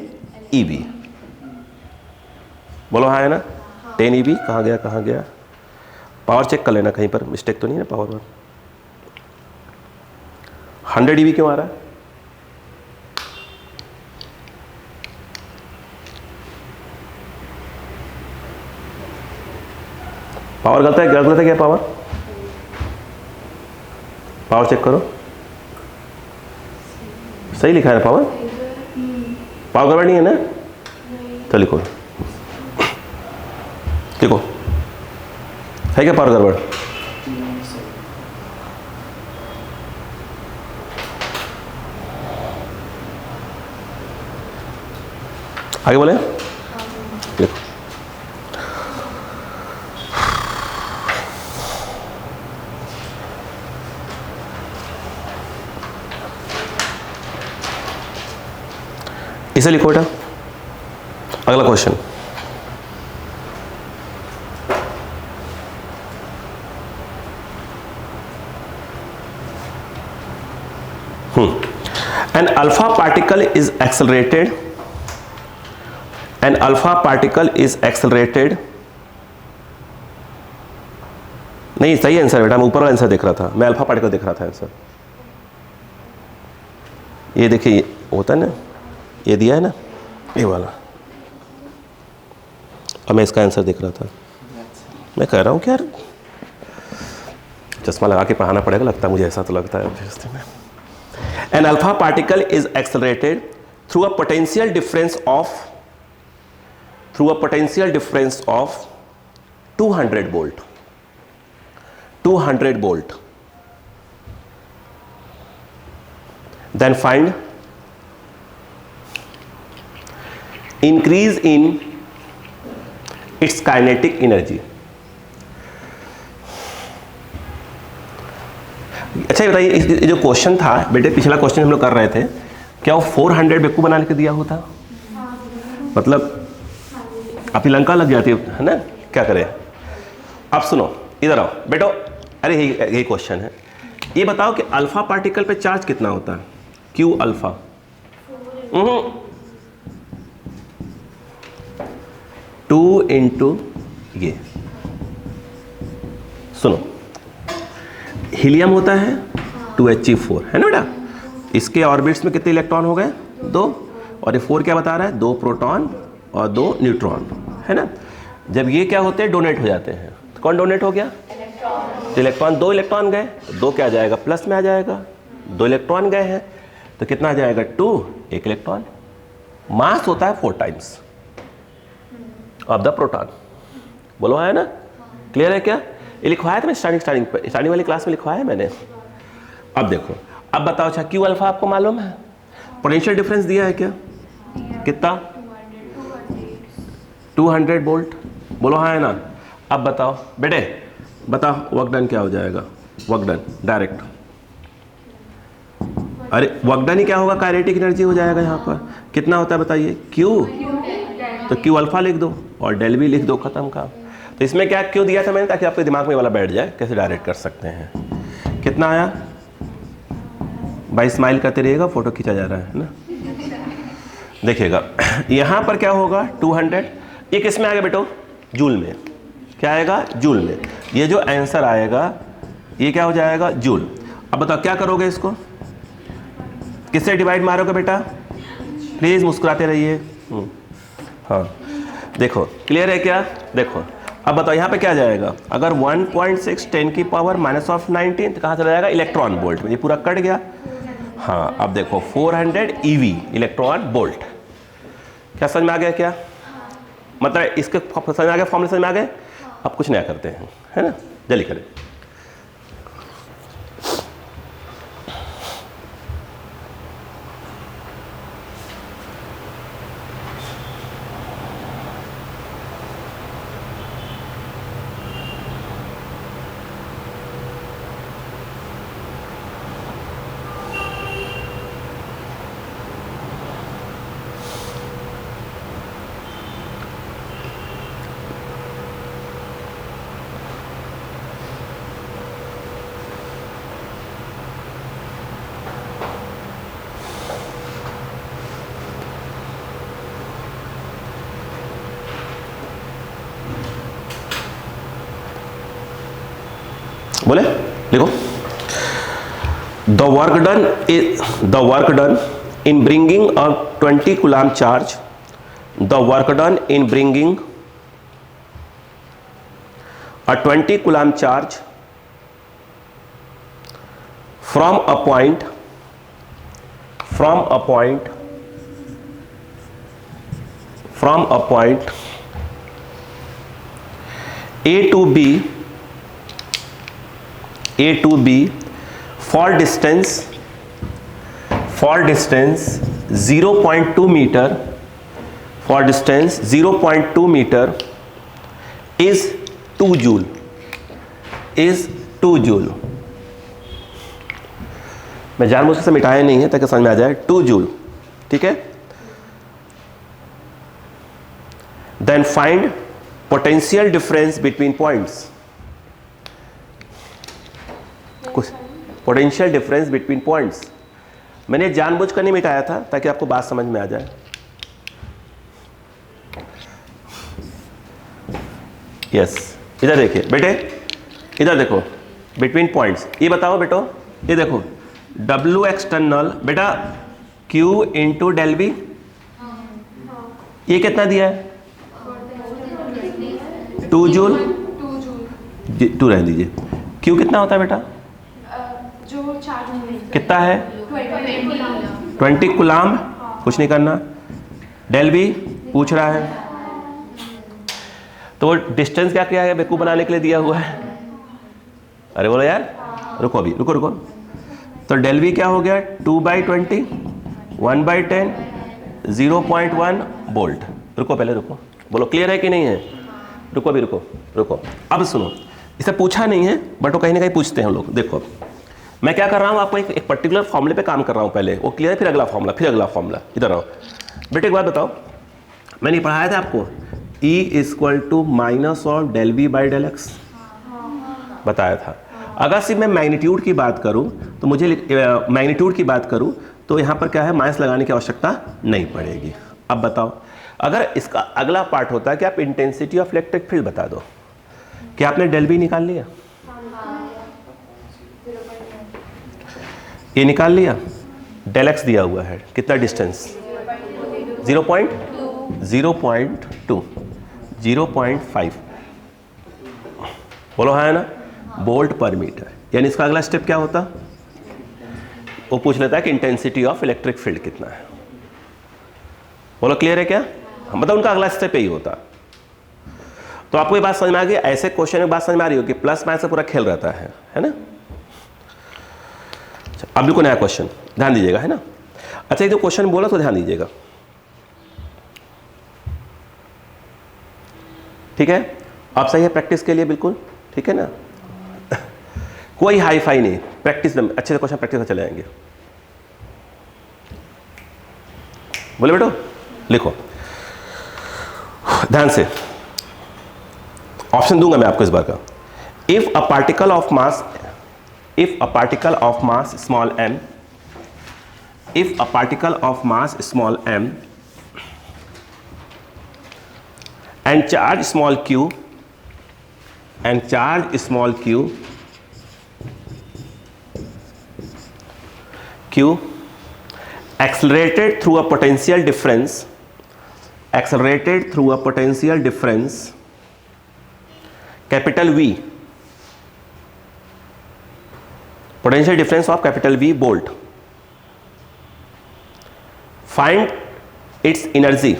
EV। बोलो हाँ है ना? 10 EV कहाँ गया, कहाँ गया? पावर चेक कर लेना कहीं पर मिस्टेक तो नहीं है पावर पर। 100 EV क्यों आ रहा है? पावर गलत है, गलत है क्या पावर? पावर चेक करो, सही लिखा है पावर। पावर गड़बड़ नहीं है ना? तो लिखो, देखो है क्या पावर गड़बड़? आगे बोले, देखो इसे लिखो बेटा। अगला question, an alpha particle is accelerated, an alpha particle is accelerated। नहीं सही आंसर बेटा, मैं ऊपर वाला आंसर देख रहा था, मैं अल्फा पार्टिकल देख रहा था आंसर। ये देखिए होता है ना, ये दिया है ना ये वाला, अब मैं इसका आंसर देख रहा था। मैं कह रहा हूँ कि यार चश्मा लगा के पढ़ाना पड़ेगा, लगता है मुझे, ऐसा तो लगता है। An alpha particle is accelerated through a potential difference of 200 volt. 200 volt. Then find increase in its kinetic energy. अच्छा ये बताइए, ये जो क्वेश्चन था बेटे, पिछला क्वेश्चन हम लोग कर रहे थे, क्या वो 400 बेक्कू बना के दिया होता? मतलब अपनी लंका लग जाती है ना, क्या करें। अब सुनो, इधर आओ बेटो, अरे यही क्वेश्चन है। ये बताओ कि अल्फा पार्टिकल पे चार्ज कितना होता है? क्यू अल्फा 2 इंटू ये, सुनो, हीलियम होता है 2He4 है ना बेटा। इसके ऑर्बिट्स में कितने इलेक्ट्रॉन हो गए? 2, और ये 4 क्या बता रहा है? 2 प्रोटॉन और 2 न्यूट्रॉन, है ना। जब ये क्या होते हैं? डोनेट हो जाते हैं। तो कौन डोनेट हो गया? तो इलेक्ट्रॉन, 2 इलेक्ट्रॉन गए, 2 क्या आ जाएगा? प्लस में आ जाएगा। 2 इलेक्ट्रॉन गए हैं तो कितना आ जाएगा? 2, 1 इलेक्ट्रॉन। मास होता है 4 टाइम्स ऑफ द प्रोटॉन। बोलो है ना, क्लियर है क्या? ये लिखवाया था मैं स्टार्टिंग वाली क्लास में लिखवाया है मैंने। अब देखो, अब बताओ, अच्छा क्यू अल्फा आपको मालूम है? पोटेंशियल डिफरेंस दिया है क्या? कितना? 200 वोल्ट। बोलो हाँ है ना। अब बताओ बेटे, बताओ वर्क डन क्या हो जाएगा? वर्क डन डायरेक्ट, अरे वर्क डन ही क्या होगा? काइनेटिक एनर्जी हो जाएगा। यहाँ पर कितना होता है बताइए? क्यू, तो क्यू अल्फा लिख दो और डेल भी लिख दो, खत्म काम। तो इसमें क्या क्यों दिया था मैंने? ताकि आपके दिमाग में वाला बैठ जाए, कैसे डायरेक्ट कर सकते हैं। कितना आया भाई? स्माइल करते रहिएगा, फोटो खींचा जा रहा है ना, देखिएगा। यहाँ पर क्या होगा? 200। ये किस में आएगा बेटो? जूल में। क्या आएगा? जूल में। ये जो आंसर आएगा ये क्या हो जाएगा? जूल। अब बताओ क्या करोगे इसको? किससे डिवाइड मारोगे बेटा? प्लीज मुस्कुराते रहिए। हाँ देखो, क्लियर है क्या? देखो अब बताओ यहाँ पे क्या जाएगा? अगर 1.6 10 की पावर -19 तो कहाँ चला जाएगा? इलेक्ट्रॉन वोल्ट में। ये पूरा कट गया। हाँ अब देखो 400 EV इलेक्ट्रॉन वोल्ट। क्या समझ में आ गया क्या? मतलब इसके समझ में आ गया? फॉर्मूला समझ में आ गए? अब कुछ नया करते हैं, है ना, जल्दी करें। बोले लिखो, the work done in bringing a 20 coulomb charge, the work done in bringing a 20 coulomb charge from a point A to B for distance 0.2 meter, for distance 0.2 meter is 2 joule, मैं जानबूझ से मिटाया नहीं है ताकि समझ में आ जाए। 2 जूल, ठीक है। Then find potential difference between points. कुछ पोटेंशियल डिफरेंस बिटवीन पॉइंट्स मैंने जानबूझ कर नहीं मिटाया था ताकि आपको बात समझ में आ जाए। यस, इधर देखिए बेटे, इधर देखो, बिटवीन पॉइंट्स। ये बताओ बेटो, ये देखो W एक्सटर्नल बेटा Q इंटू डेल बी, ये कितना दिया है? 2 जूल। 2 रहने दीजिए। क्यू कितना होता है बेटा? जो चार्ज कितना है? 20 कूलाम। कुछ नहीं करना। डेल वी पूछ रहा है, तो डिस्टेंस क्या किया है बेकूफ बनाने के लिए दिया हुआ है? अरे बोलो यार, रुको अभी, रुको। तो डेल वी क्या हो गया? 2/20, 1/10, 0.1 वोल्ट। रुको पहले, रुको, बोलो क्लियर है कि नहीं है? रुको अभी, रुको। अब सुनो, इसे पूछा नहीं है बट वो कहीं ना कहीं पूछते हैं हम लोग। देखो मैं क्या कर रहा हूँ, आपको एक पर्टिकुलर फॉर्मूले पे काम कर रहा हूँ। पहले वो क्लियर है, फिर अगला फॉर्मूला। इधर आओ बेटे, एक बात बताओ, मैंने पढ़ाया था आपको E = minus of del V by del X, बताया था। अगर सिर्फ मैं मैग्नीट्यूड की बात करूं तो मुझे मैग्नीट्यूड की बात करूं तो यहां पर क्या है, माइनस लगाने की आवश्यकता नहीं पड़ेगी। अब बताओ, अगर इसका अगला पार्ट होता है कि आप इंटेंसिटी ऑफ इलेक्ट्रिक फील्ड बता दो, क्या आपने डेल वी निकाल लिया? ये निकाल लिया। डेल एक्स दिया हुआ है, कितना डिस्टेंस? 0.2, 0.5, बोलो हाँ है ना, वोल्ट पर मीटर। यानी इसका अगला स्टेप क्या होता? वो पूछ लेता है कि इंटेंसिटी ऑफ इलेक्ट्रिक फील्ड कितना है। बोलो क्लियर है क्या? मतलब उनका अगला स्टेप यही होता। तो आपको ये बात समझ में आ गई? ऐसे क्वेश्चन में बात समझ में आ रही हो कि प्लस माइनस से पूरा खेल रहता है ना? अब भी कोई नया क्वेश्चन, ध्यान दीजिएगा, है ना? अच्छा, ये जो क्वेश्चन बोला तो ध्यान दीजिएगा, ठीक है? आप सही है प्रैक्टिस के लिए बिल्कुल, ठीक है ना? कोई हाई फाई नहीं, प्रैक्टिस अच्छे से क्वेश्चन प्रैक्टिस में चले जाएंगे। बोले बेटो, लिखो ध्यान से, ऑप्शन दूंगा मैं आपको इस बार का। If a particle of mass small m, if a particle of mass small m and charge small q accelerated through a potential difference capital V, potential difference of capital V volt, find its energy.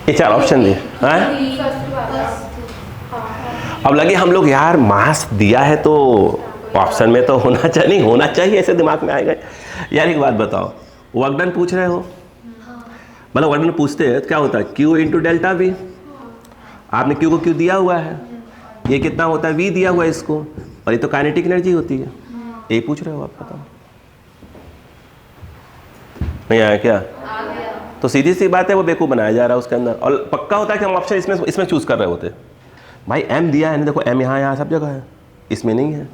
ये 4 option दिए हैं। अब लगे हम लोग यार मास दिया है तो ऑप्शन में तो होना चाहिए, नहीं होना चाहिए, ऐसे दिमाग में आएगा। यार एक बात बताओ, वर्क डन पूछ रहे हो, मतलब वर्क डन पूछते हैं तो क्या होता है? Q into delta V। आपने Q को Q दिया हुआ है, ये कितना होता है? V दिया हुआ है इसको, और ये तो काइनेटिक एनर्जी होती है। ये पूछ रहे हो आप, बताओ नहीं आया क्या? तो सीधी सी बात है, वो बेवकूफ़ बनाया जा रहा है उसके अंदर, और पक्का होता है कि हम ऑप्शन इसमें चूज कर रहे होते। भाई M दिया है ना, देखो M यहाँ सब जगह है, इसमें नहीं है।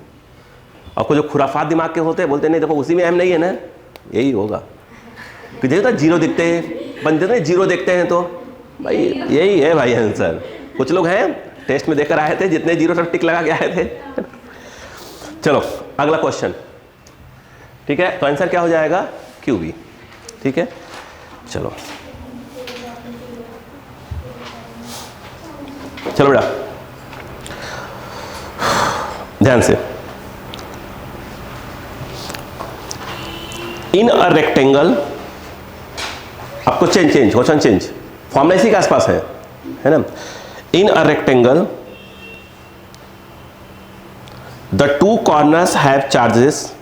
और कोई जो खुराफात दिमाग के होते हैं बोलते नहीं देखो उसी में M नहीं है ना, यही होगा कि देखो तो जीरो दिखते हैं, बंदे तो जीरो देखते हैं, तो भाई यही है भाई आंसर। कुछ लोग हैं टेस्ट में देकर आए थे, जितने जीरो सब टिक लगा के आए थे। चलो अगला क्वेश्चन, ठीक है? तो आंसर क्या हो जाएगा? QV, ठीक है? चलो बेटा ध्यान से, इन अ रेक्टेंगल, आपको क्वेश्चन चेंज, फॉर्मूला इसी के आसपास है ना? In a rectangle the two corners have charges,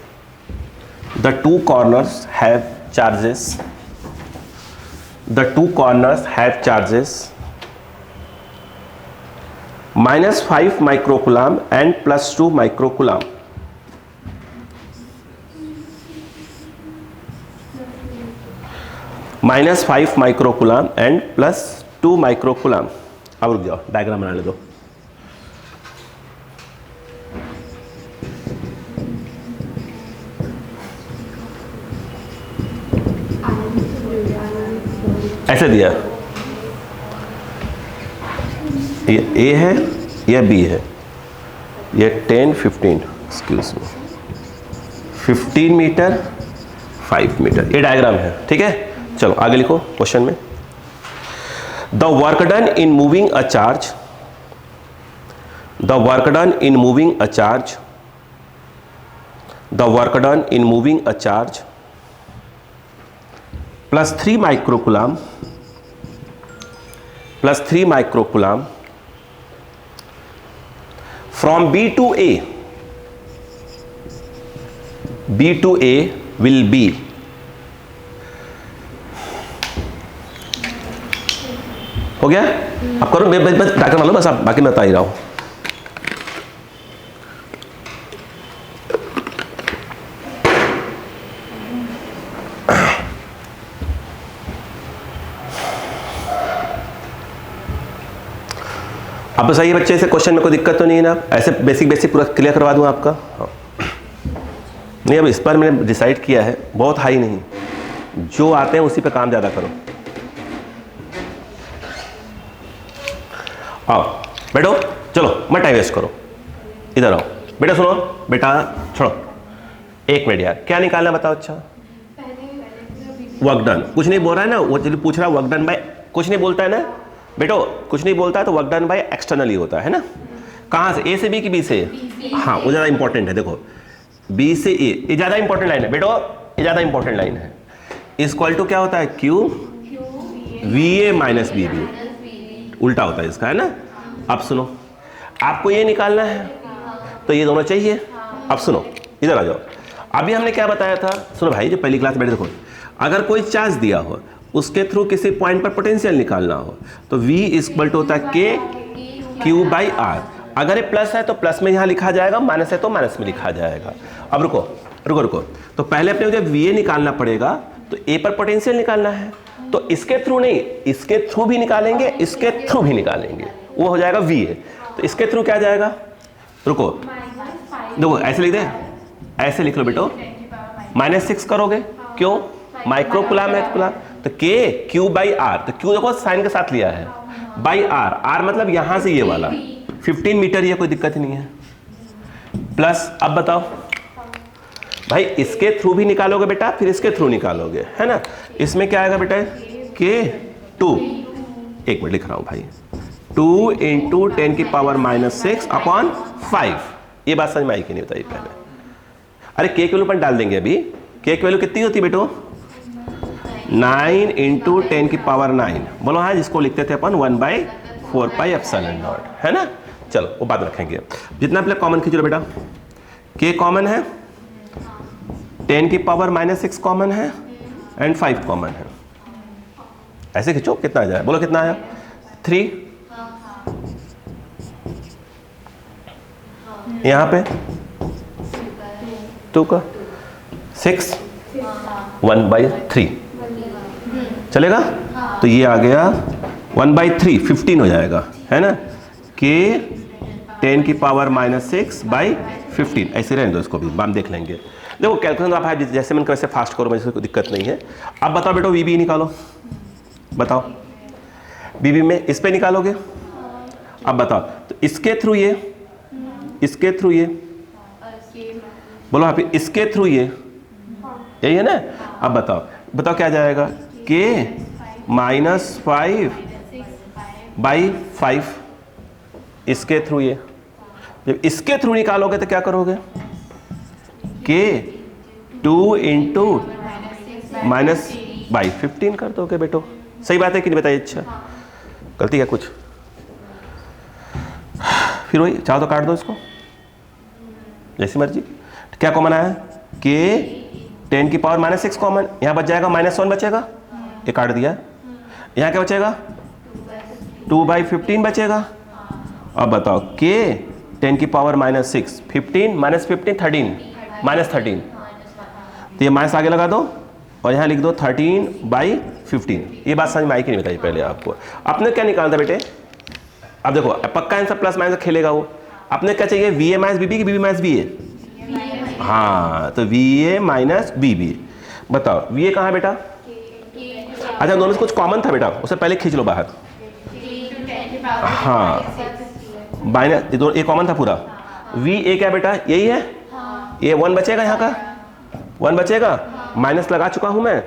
-5 microcoulomb and +2 microcoulomb. -5 microcoulomb and +2 microcoulomb. अब रुक जाओ, डायग्राम बना ले दो। ऐसे दिया, ये A है, यह B है, ये 10 15 एक्सक्यूज मी 15 मीटर 5 मीटर, ये डायग्राम है, ठीक है। चलो आगे लिखो क्वेश्चन में, the work done in moving a charge, the work done in moving a charge, the work done in moving a charge plus 3 microcoulomb, plus 3 microcoulomb from B to A, B to A will be हो गया। आप करो, मैं बस diagram मालूम, बस आप बाकी मैं बता ही रहा हूं। आप बताइए बच्चे, ऐसे क्वेश्चन में कोई दिक्कत तो नहीं है ना? ऐसे बेसिक बेसिक पूरा क्लियर करवा दूं आपका? हाँ। नहीं, अब इस पर मैंने डिसाइड किया है, बहुत हाई नहीं, जो आते हैं उसी पे काम ज़्यादा करो। आओ बैठो, चलो मत टाइम वेस्ट करो, इधर आओ बेटा। सुनो बेटा, छोड़ो 1 मिनट यार, क्या निकालना बताओ। अच्छा वर्क डन, कुछ नहीं बोल रहा है ना वो, पूछ रहा वर्क डन बाय, कुछ नहीं बोलता है ना बेटो, कुछ नहीं बोलता है तो वर्क डन बाय एक्सटर्नली होता है ना। कहाँ से, ए से बी की बी से? हाँ, वो ज़्यादा इंपॉर्टेंट है। देखो बी से ए, ये ज़्यादा इंपॉर्टेंट लाइन है बेटो, ये ज़्यादा इंपॉर्टेंट लाइन है। इक्वल टू क्या होता है, Q V A minus B B, उल्टा होता है इसका, है ना। अब सुनो, आपको ये निकालना है तो ये दोनों चाहिए। अब सुनो, इधर आ जाओ। अभी हमने क्या बताया था, सुनो भाई जो पहली क्लास में बैठे, देखो अगर कोई चार्ज दिया हो, उसके थ्रू किसी पॉइंट पर पोटेंशियल निकालना हो तो V इक्वल टू होता है के क्यू बाई आर। अगर ये प्लस है तो प्लस में यहाँ लिखा जाएगा, माइनस है तो माइनस में लिखा जाएगा। अब रुको रुको रुको, तो पहले अपने जब VA निकालना पड़ेगा तो A पर पोटेंशियल निकालना है, तो इसके थ्रू नहीं, इसके थ्रू भी निकालेंगे, इसके थ्रू भी निकालेंगे, वो हो जाएगा VA। तो इसके थ्रू क्या जाएगा, रुको देखो ऐसे लिख दे, ऐसे लिख लो बेटो, -6 करोगे, क्यों, माइक्रोकुलाम है कुलाम, तो के क्यू बाई आर, तो क्यू देखो साइन के साथ लिया है, बाई आर, आर मतलब यहां से ये वाला 15 मीटर, ये कोई दिक्कत नहीं है। प्लस अब बताओ भाई, इसके थ्रू भी निकालोगे बेटा, फिर इसके थ्रू निकालोगे, है ना। इसमें क्या आएगा बेटा, के 2, एक मिनट लिख रहा हूं भाई, 2 इंटू 10 की पावर -6 अपॉन 5। ये बात समझ में आई कि नहीं बताइए पहले। अरे के वैल्यू पर डाल देंगे अभी, के की वैल्यू कितनी होती बेटो, 9 इंटू 10 की पावर 9, बोलो हाँ, जिसको लिखते थे अपन 1/4 पाई एप्सिलॉन नॉट, है ना। चलो वो बात रखेंगे। जितना पहले कॉमन खींच लो बेटा, के कॉमन है, 10 की पावर -6 कॉमन है एंड 5 कॉमन है, ऐसे खींचो, कितना आ जाए, बोलो कितना आया, 3, यहां पे 2 का 6, 1/3 चलेगा। तो ये आ गया 1/3, 15 हो जाएगा, है ना। के 10 की पावर -6/15, ऐसे रहने दो इसको भी, हम देख लेंगे। देखो कैलकुलेशन आप जैसे मैंने वैसे फास्ट करो, मुझे कोई दिक्कत नहीं है। अब बताओ बेटो, वीबी निकालो, बताओ बीबी में इस पे निकालोगे। अब बताओ, तो इसके थ्रू ये, इसके थ्रू ये, बोलो आप इसके थ्रू ये, यही है ना। अब बताओ बताओ क्या जाएगा, के -5/5, इसके थ्रू ये, जब इसके थ्रू निकालोगे तो क्या करोगे, के 2 इंटू -/15 कर दोगे बेटो। सही बात है कि नहीं बताइए। अच्छा गलती है कुछ, फिर वही चाहो तो काट दो इसको, जैसी मर्जी। क्या कॉमन आया, के 10 की पावर -6 कॉमन, यहाँ बच जाएगा -1 बचेगा, ये काट दिया। यहाँ क्या बचेगा, 2/15 बचेगा। अब बताओ, के 10 की पावर -6, 15 -15 13, -13, तो ये माइनस आगे लगा दो और यहाँ लिख दो 13/15। ये बात समझ में आई कि नहीं बताइए पहले आपको। आपने क्या निकालना था बेटे, अब देखो पक्का आंसर प्लस माइनस खेलेगा वो। आपने क्या चाहिए, VA माइनस BB की BB माइनस VA, हाँ तो VA माइनस BB। बताओ VA कहाँ है बेटा, अच्छा दोनों से कुछ कॉमन था बेटा, उसे पहले खींच लो बाहर। हाँ माइनस, ये कॉमन था पूरा, वी ए क्या बेटा यही है, ये 1 बचेगा, यहाँ का 1 बचेगा, माइनस लगा चुका हूं मैं,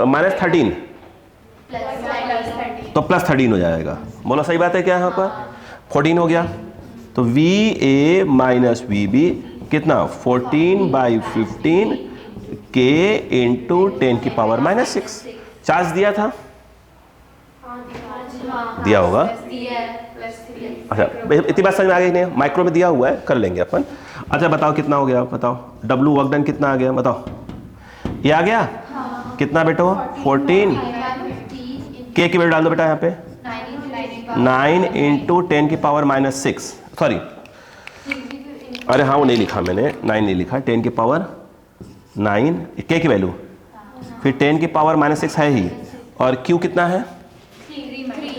-13 तो +13 हो जाएगा। बोलो सही बात है क्या, यहाँ पर 14 हो गया। तो V A minus V B कितना 14/15 के इंटू 10 की पावर -6। चार्ज दिया था, दिया होगा। अच्छा इतनी बात समझ में आ गई नहीं, माइक्रो में दिया हुआ है, कर लेंगे अपन। अच्छा बताओ कितना हो गया, बताओ डब्लू वर्क डन कितना आ गया, बताओ ये आ गया कितना बेटा, 14 के की वैल्यू डाल दो बेटा यहाँ पे 9 इंटू 10 की पावर -6, सॉरी अरे हाँ वो नहीं लिखा मैंने, 9 नहीं लिखा, 10 की पावर 9 के की वैल्यू, फिर 10 की पावर -6 है ही, और क्यू कितना है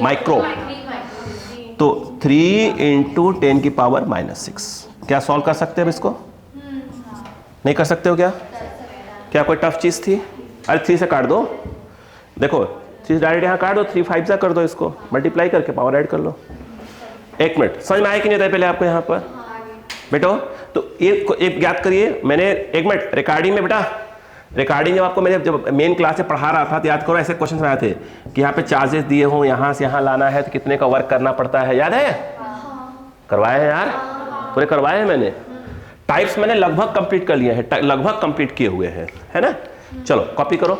माइक्रो, तो 3 इंटू 10 की पावर -6। क्या सॉल्व कर सकते हैं अब इसको, नहीं कर सकते हो क्या, क्या कोई टफ चीज थी? अरे 3 से काट दो, देखो 3 डायरेक्ट यहाँ काट दो, 3 5 से कर दो, इसको मल्टीप्लाई करके पावर ऐड कर लो। 1 मिनट समझ में आया कि नहीं था पहले आपको यहाँ पर बेटो? तो एक याद करिए, मैंने 1 मिनट रिकॉर्डिंग में बेटा, रिकॉर्डिंग जब आपको मैंने जब मेन क्लास में पढ़ा रहा था तो याद करो ऐसे क्वेश्चन आए थे कि यहाँ पे चार्जेस दिए हों, यहाँ से यहाँ लाना है तो कितने का वर्क करना पड़ता है, याद है? करवाए हैं यार, पूरे करवाए हैं मैंने। टाइप्स मैंने लगभग कंप्लीट कर लिए हैं, लगभग कंप्लीट किए हुए हैं, है ना? चलो कॉपी करो।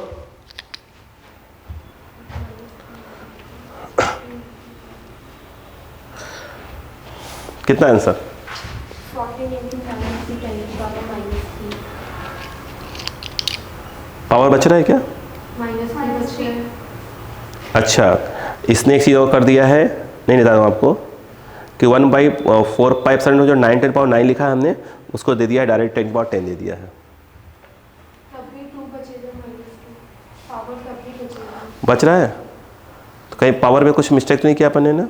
कितना आंसर? 14 पावर बच रहा है क्या? -3। अच्छा इसने एक चीज़ और कर दिया है, नहीं बता दूँ आपको कि 1/4 जो 9 10 पावर 9 लिखा है हमने, उसको दे दिया है डायरेक्ट 10 पावर 10 दे दिया है। बच रहा है तो कहीं पावर में कुछ मिस्टेक तो नहीं किया अपन ने ना?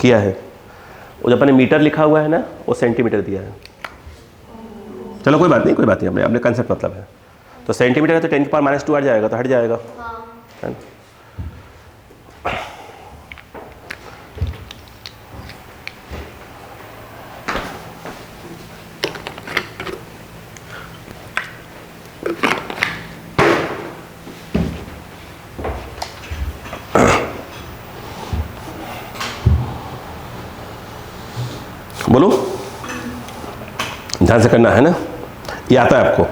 किया है, वो जो अपन ने मीटर लिखा हुआ है ना वो सेंटीमीटर दिया है। चलो कोई बात नहीं, कोई बात नहीं, अपने कंसेप्ट मतलब है। तो सेंटीमीटर है तो 10 की पावर -2 आ जाएगा, तो हट जाएगा, है ना? बोलो ध्यान से करना है ना, ये आता है आपको।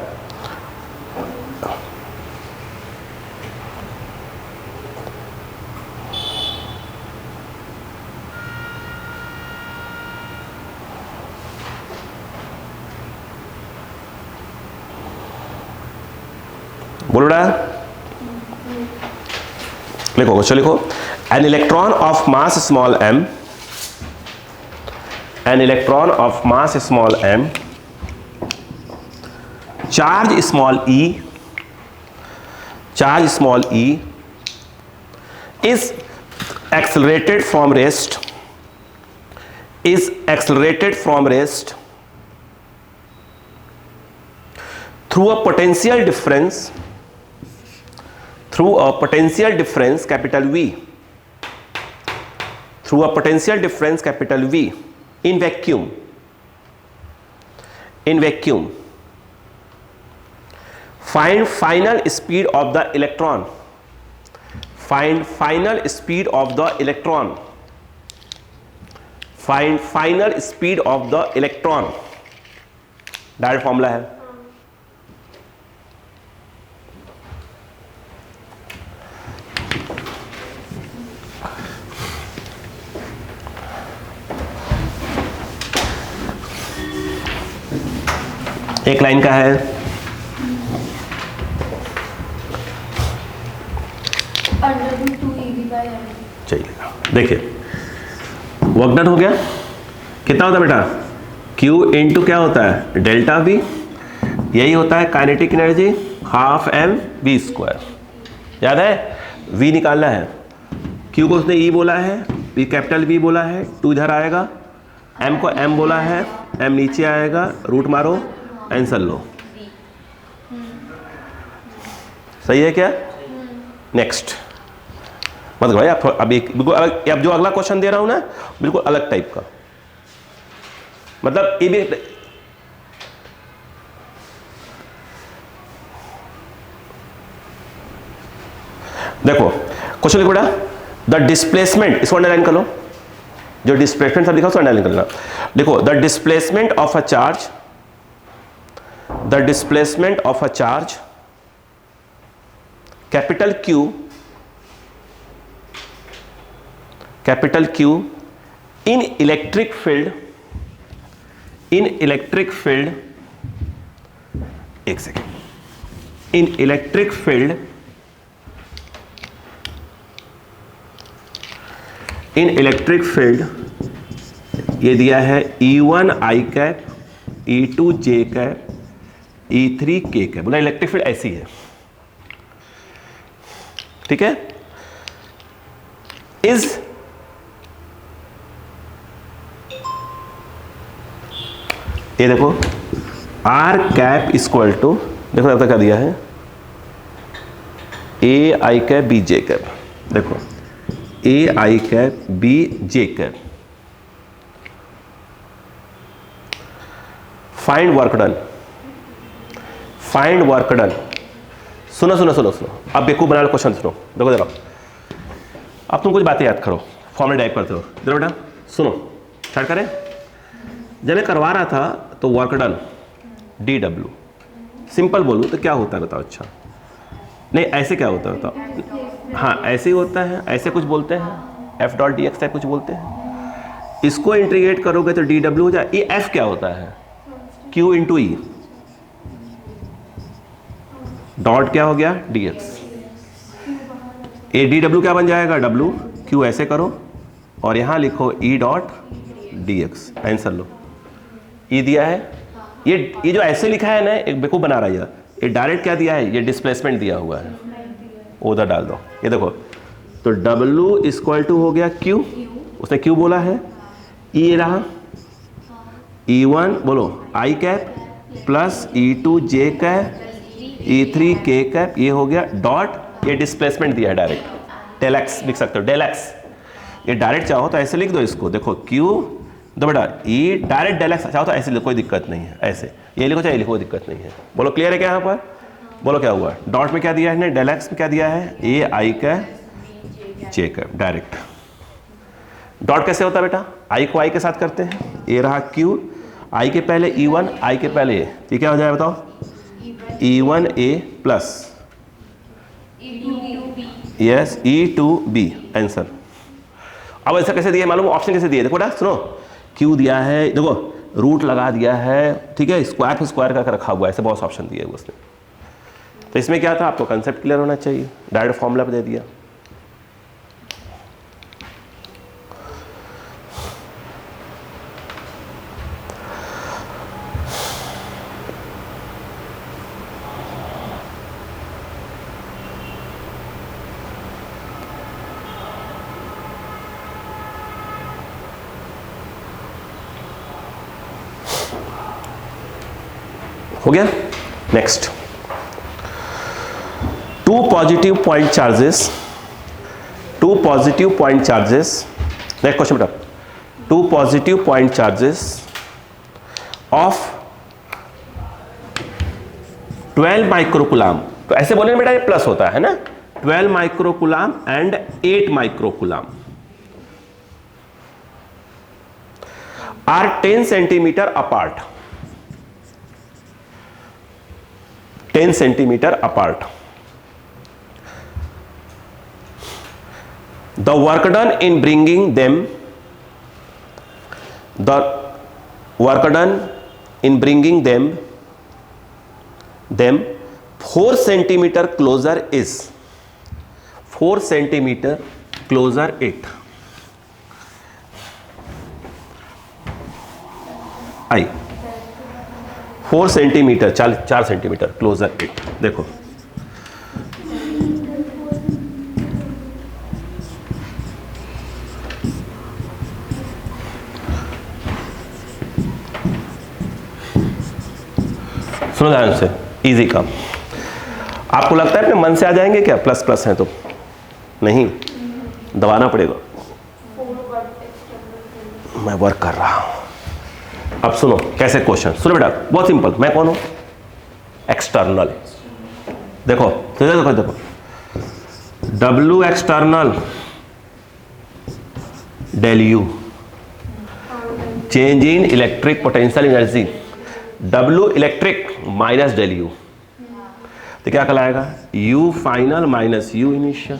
बोलो डा, लिखो क्वेश्चन लिखो। An electron of mass small m, an electron of mass small m, charge small e, is accelerated from rest, through a potential difference capital V, in vacuum, find final speed of the electron, direct formula है। एक line का है, चलिए देखिए work done हो गया। कितना होता है बेटा? Q इंटू क्या होता है डेल्टा V, यही होता है काइनेटिक एनर्जी, 12m v²। याद है V निकालना है, Q को उसने E बोला है, V कैपिटल V बोला है, 2 इधर आएगा, M को M बोला है, M नीचे आएगा, रूट मारो, आंसर लो। सही है क्या? नेक्स्ट मत भाई आप, अब एक बिल्कुल अलग, अब जो अगला क्वेश्चन दे रहा हूं ना बिल्कुल अलग टाइप का। मतलब ये भी देखो क्वेश्चन लिखो बेटा, द डिस्प्लेसमेंट, इसको अंडरलाइन कर लो, जो डिस्प्लेसमेंट सब लिखा उसको अंडरलाइन कर लेना। देखो the displacement of a charge, the displacement of a charge capital Q in electric field, एक सेकेंड, इन इलेक्ट्रिक फील्ड, ये दिया है E1 I cap, E2 J cap, E3 K cap, बोला इलेक्ट्रिक फील्ड ऐसी है, ठीक है। इज ये देखो R कैप इक्वल टू, देखो अब तक क्या दिया है, A I cap B J cap, देखो A I cap B J cap, find work done, find work done. सुनो सुनो सुनो सुनो, अब बेकूफ बना लो क्वेश्चन, सुनो देखो जरा, अब तुम कुछ बातें याद करो, फॉर्मूला टाइप करते हो, जरा बेटा सुनो, स्टार्ट करें। जब मैं करवा रहा था तो वर्क डन DW, सिंपल बोलूँ तो क्या होता है बताओ? अच्छा नहीं, ऐसे क्या होता है बताओ? हाँ ऐसे ही होता है, ऐसे कुछ बोलते हैं, F डॉट DX टाइप कुछ बोलते हैं। इसको इंटीग्रेट करोगे तो DW हो जाए। ये F क्या होता है? Q इंटू E, डॉट क्या हो गया? DX। ये DW क्या बन जाएगा? W, Q ऐसे करो और यहाँ लिखो E डॉट DX, आंसर लो। E दिया है, ये जो ऐसे लिखा है ना, एक बेवकूफ बना रहा है ये डायरेक्ट क्या दिया है? ये डिस्प्लेसमेंट दिया हुआ है, उधर डाल दो। ये देखो तो W इक्वल टू हो गया Q, उसने Q बोला है, E रहा E1 बोलो I cap plus E2 J cap E3 K cap, ये हो गया डॉट, ये डिस्प्लेसमेंट दिया है डायरेक्ट, डेल एक्स लिख सकते हो, डेल एक्स। ये डायरेक्ट चाहो तो ऐसे लिख दो इसको, देखो Q दो बेटा E डायरेक्ट डेल एक्स चाहो तो ऐसे लिखो, कोई दिक्कत नहीं है, ऐसे ये लिखो चाहे लिखो, कोई दिक्कत नहीं है। बोलो क्लियर है क्या यहाँ पर? बोलो क्या हुआ? डॉट में क्या दिया है, डेल एक्स में क्या दिया है? A I का J का, डायरेक्ट। डॉट कैसे होता है बेटा? I को I के साथ करते हैं, ये रहा Q, I के पहले E1, I के पहले ये क्या हो जाए बताओ? E1A plus yes E2B, answer. अब ऐसा कैसे दिया मालूम? ऑप्शन कैसे दिए? देखो बेटा सुनो, Q दिया है, देखो रूट लगा दिया है, ठीक है, स्क्वायर पे स्क्वायर करके रखा हुआ है, ऐसे बहुत ऑप्शन दिए उसने। तो इसमें क्या था, आपको कंसेप्ट क्लियर होना चाहिए, डायरेक्ट फॉर्मूला पे दे दिया। हो गया? Next, two positive point charges, next question बेटा, two positive point charges of 12 microcoulomb, तो ऐसे बोले बेटा ये प्लस होता है ना, 12 microcoulomb and 8 microcoulomb are 10 centimetre apart, 10 centimeter apart. The work done in bringing them, the work done in bringing them 4 centimeter closer is 4 centimeter closer it. I 4 centimetre, 4 centimetre closer it. देखो सुनो ध्यान से, easy काम। आपको लगता है अपने मन से आ जाएंगे क्या? प्लस प्लस है तो नहीं, दबाना पड़ेगा। मैं वर्क कर रहा हूं, अब सुनो कैसे क्वेश्चन, सुनो बेटा बहुत सिंपल। मैं कौन हूं? एक्सटर्नल। देखो देखो देखो, W external del U, change in electric potential energy, W electric minus del U, तो क्या कहलाएगा? U final minus U initial.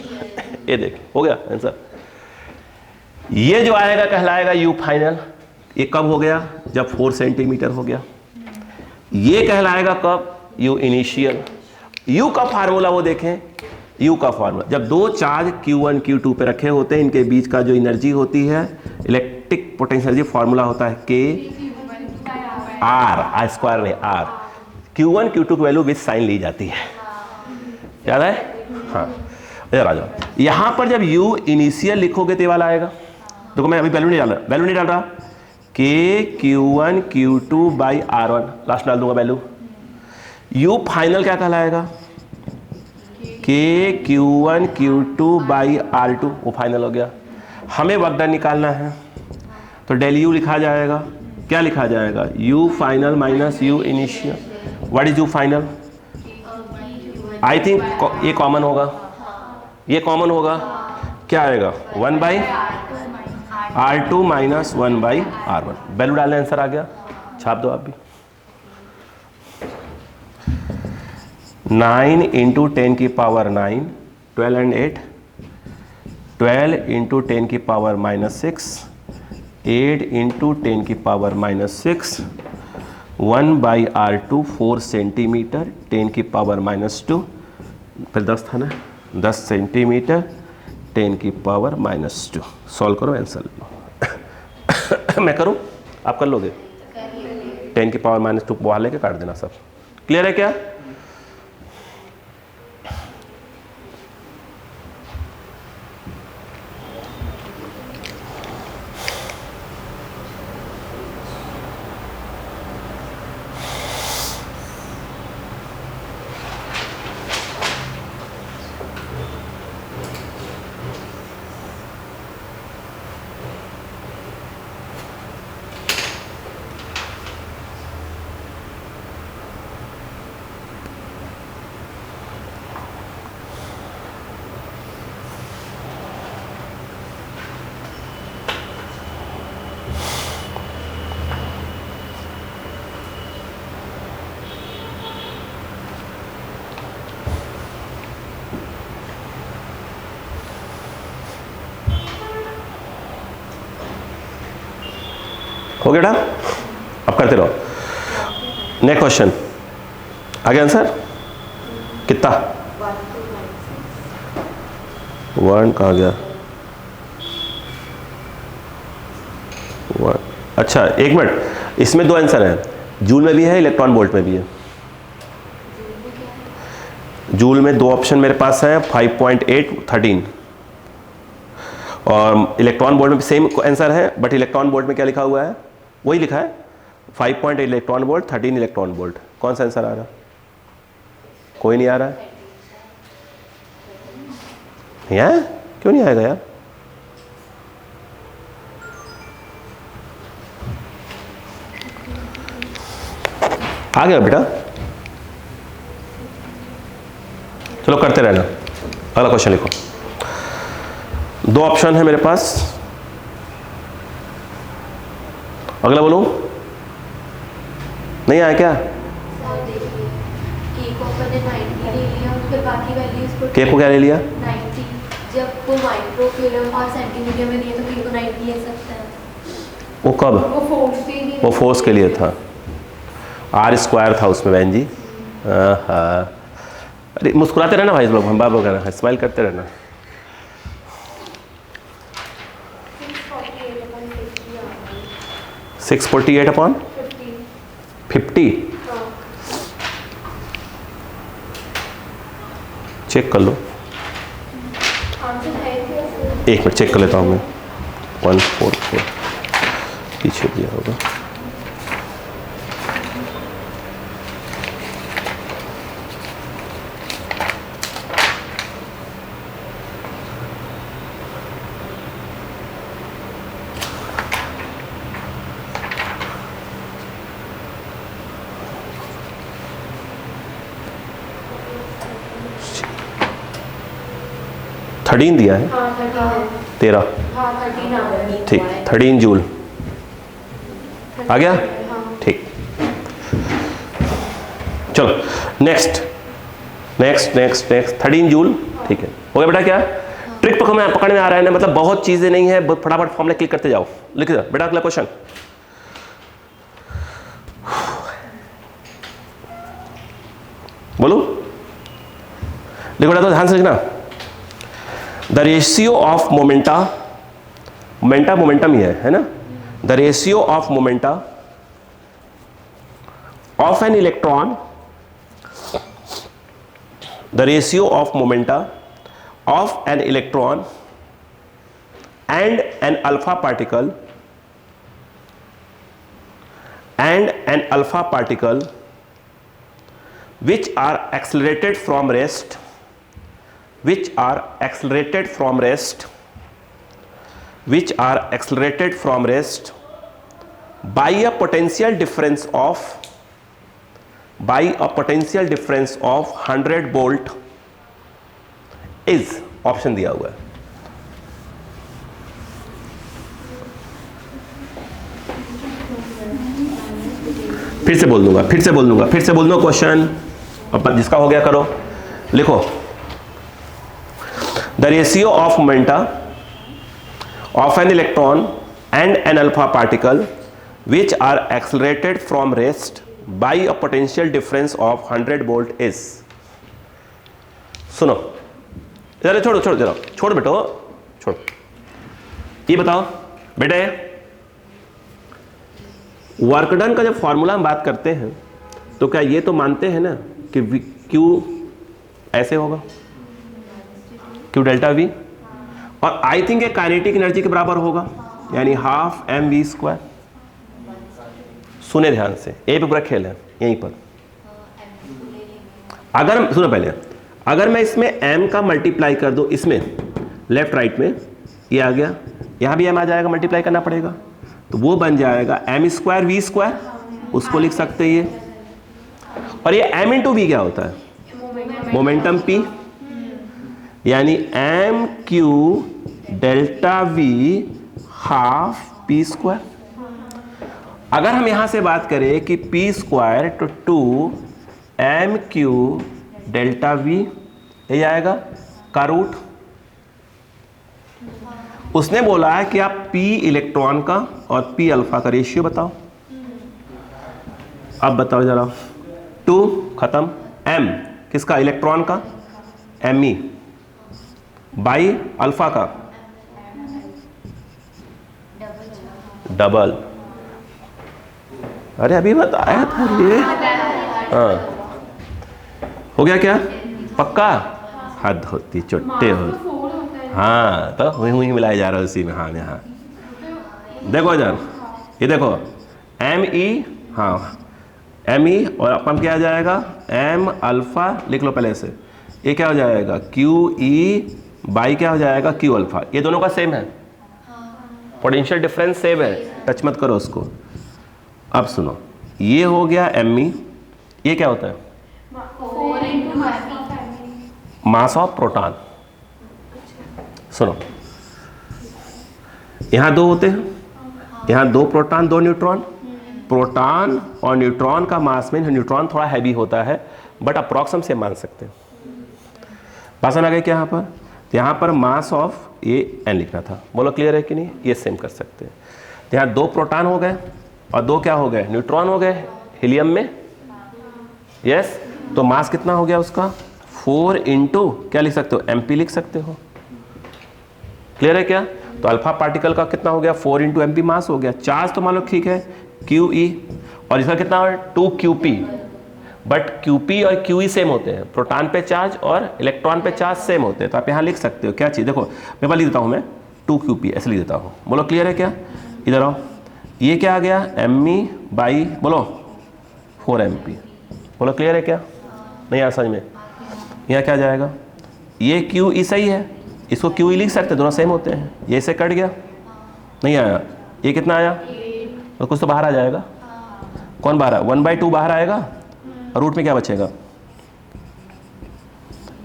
ये देखिए हो गया आंसर। ये जो आएगा कहलाएगा U फाइनल। ये कब हो गया? जब 4 सेंटीमीटर हो गया। ये कहलाएगा कब? U initial. U का फार्मूला वो देखें, U का फार्मूला जब दो चार्ज Q1 Q2 पे रखे होते हैं, इनके बीच का जो एनर्जी होती है इलेक्ट्रिक पोटेंशियल एनर्जी, फार्मूला होता है K R स्क्वायर में R। Q1 Q2 की वैल्यू विथ साइन ली जाती है, याद है? हाँ इधर आ जाओ। यहां पर जब U इनिशियल लिखोगे तो ये वाला आएगा। देखो मैं अभी वैल्यू नहीं डाल रहा, वैल्यू नहीं डाल रहा, K Q1 Q2 by R1 last डाल दूंगा वैल्यू। U फाइनल क्या कहलाएगा? K Q1 Q2 by R2, वो फाइनल हो गया। हमें वर्क डन निकालना है तो डेल U लिखा जाएगा। क्या लिखा जाएगा? U final minus U initial. What is U final? I think ये कॉमन होगा, ये कॉमन होगा। क्या आएगा? 1 by R2 minus 1 by R1। Value डालने आंसर आ गया, छाप दो आप भी। 9 इंटू 10 की पावर 9, 12 एंड 8, 12 इंटू 10 की पावर माइनस 6, 8 इंटू 10 की power minus 6, 1 by R2 4 centimetre, 10 की पावर माइनस 2, फिर 10 था ना, 10 सेंटीमीटर, 10 की पावर माइनस 2। सॉल्व करो आंसर लो। मैं करूं? आप कर लोगे? 10 की पावर माइनस 2 बाहर लेके काट देना सब। क्लियर है क्या? हो गया? अब करते रहो। नेक्स्ट क्वेश्चन, आगे आंसर कितना? 1 कहाँ गया? 1। अच्छा एक मिनट, इसमें दो आंसर है, जूल में भी है, इलेक्ट्रॉन वोल्ट में भी है। जूल में दो ऑप्शन मेरे पास है, 5.8 13, और इलेक्ट्रॉन वोल्ट में सेम आंसर है, बट इलेक्ट्रॉन वोल्ट में क्या लिखा हुआ है? वही लिखा है 5.8 इलेक्ट्रॉन वोल्ट, 13 इलेक्ट्रॉन वोल्ट। कौन सा आंसर आ रहा? कोई नहीं आ रहा है यार, क्यों नहीं आएगा यार? आ गया बेटा, चलो करते रहना। अगला क्वेश्चन लिखो। दो ऑप्शन है मेरे पास, अगला बोलो। नहीं आया क्या? के को क्या ले लिया? 90। जब वो माइक्रोकूलम और सेंटीमीटर में दिए तो के को 90 ले सकते हैं। वो कब? वो फोर्स के लिए। वो फोर्स के लिए था, R स्क्वायर था उसमें बहन जी। अरे मुस्कुराते रहना भाई लोग, हम बाप वगैरह स्माइल करते रहना। 648 अपॉन 50। चेक कर लो, एक मिनट चेक कर लेता हूँ मैं। 144 पीछे दिया होगा। 13 दिया है, हाँ 13 13, हाँ 13 आ गया। ठीक, 13 जूल आ गया, हाँ। ठीक। चलो next next next next 13 joule, ठीक है, हो गया बेटा। क्या ट्रिक पकड़ में आ रहा है ना, मतलब बहुत चीजें नहीं है, फटाफट फॉर्मूला क्लिक करते जाओ। लिख दो बेटा अगला क्वेश्चन। बोलो, देखो बेटा तो ध्यान से लिखना। The ratio of momenta, momentum ही है ना, the ratio of momenta of an electron, the ratio of momenta of an electron and an alpha particle which are accelerated from rest by a potential difference of 100 volt is, option दिया हुआ है। फिर से बोल दूंगा question, अब जिसका हो गया करो। लिखो, the ratio of momenta of an electron and an alpha particle which are accelerated from rest by a potential difference of 100 volt is। सुनो जरा, छोड़ो बेटो, छोड़ो। ये बताओ बेटे, वर्क डन का जब फॉर्मूला हम बात करते हैं तो क्या ये तो मानते हैं ना कि Q ऐसे होगा, Q डेल्टा V, और आई थिंक ये काइनेटिक एनर्जी के बराबर होगा, यानी हाफ mv²। सुने ध्यान से, ए पे पूरा खेल है यहीं पर। अगर सुनो पहले, अगर मैं इसमें m का मल्टीप्लाई कर दूं, इसमें लेफ्ट राइट में ये आ गया, यहां भी m आ जाएगा, मल्टीप्लाई करना पड़ेगा, तो वो बन जाएगा m² v², उसको लिख सकते हैं ये। और ये m इंटू v क्या होता है? मोमेंटम p, यानी mq delta v half p²। अगर हम यहां से बात करें कि p² तो 2 mq डेल्टा v, ये आएगा का रूट। उसने बोला है कि आप p इलेक्ट्रॉन का और p अल्फा का रेशियो बताओ। अब बताओ जरा, 2 खत्म, m किसका? इलेक्ट्रॉन का, me बाई अल्फा का डबल। अरे अभी बताया था ये। हाँ हो गया क्या? पक्का? हद होती, चुट्टे हो। हाँ तो वही मिलाया जा रहा है उसी में। हाँ यहाँ देखो इधर, ये देखो एम ई, हाँ एम ई, और अपन क्या आ जाएगा? एम अल्फा लिख लो पहले से। ये क्या हो जाएगा? क्यू ई बाई क्या हो जाएगा? Q alpha. ये दोनों का सेम है, पोटेंशियल डिफरेंस सेम है, टच मत करो उसको। अब सुनो, ये हो गया एम ई, ये क्या होता है? Mass of proton. सुनो, यहां दो होते हैं, यहां 2 प्रोटॉन 2 न्यूट्रॉन। प्रोटॉन और न्यूट्रॉन का मास में, न्यूट्रॉन थोड़ा हैवी होता है बट अप्रॉक्सिम से मान सकते हैं। पासन आ गए क्या? यहाँ पर मास ऑफ ये एन लिखना था। बोलो क्लियर है कि नहीं? ये सेम कर सकते हैं। तो यहाँ 2 प्रोटॉन हो गए और 2 क्या हो गए? न्यूट्रॉन हो गए हीलियम में। यस, तो मास कितना हो गया उसका? 4 इंटू क्या लिख सकते हो? एमपी लिख सकते हो। क्लियर है क्या? तो अल्फा पार्टिकल का कितना हो गया? 4 इंटू एमपी मास हो गया। चार्ज तो मान लो ठीक है क्यू ई, और इसका कितना है? 2 क्यूपी। बट क्यूपी और क्यूई सेम होते हैं, प्रोटॉन पे चार्ज और इलेक्ट्रॉन पे चार्ज सेम होते हैं। तो आप यहाँ लिख सकते हो क्या चीज़? देखो मैं लिख देता हूँ, मैं 2 क्यूपी ऐसे लिख देता हूँ। बोलो क्लियर है क्या? इधर आओ, ये क्या आ गया? एम ई बाई बोलो 4 एम पी। बोलो क्लियर है क्या? नहीं आया समझ में? यहाँ क्या जाएगा? ये क्यू ई सही है, इसको क्यू ई लिख सकते हैं, दोनों सेम होते हैं। ये इसे कट गया, नहीं आया। ये कितना आया? तो कुछ तो बाहर आ जाएगा। कौन बाहर? 1/2 बाहर आएगा, रूट में क्या बचेगा?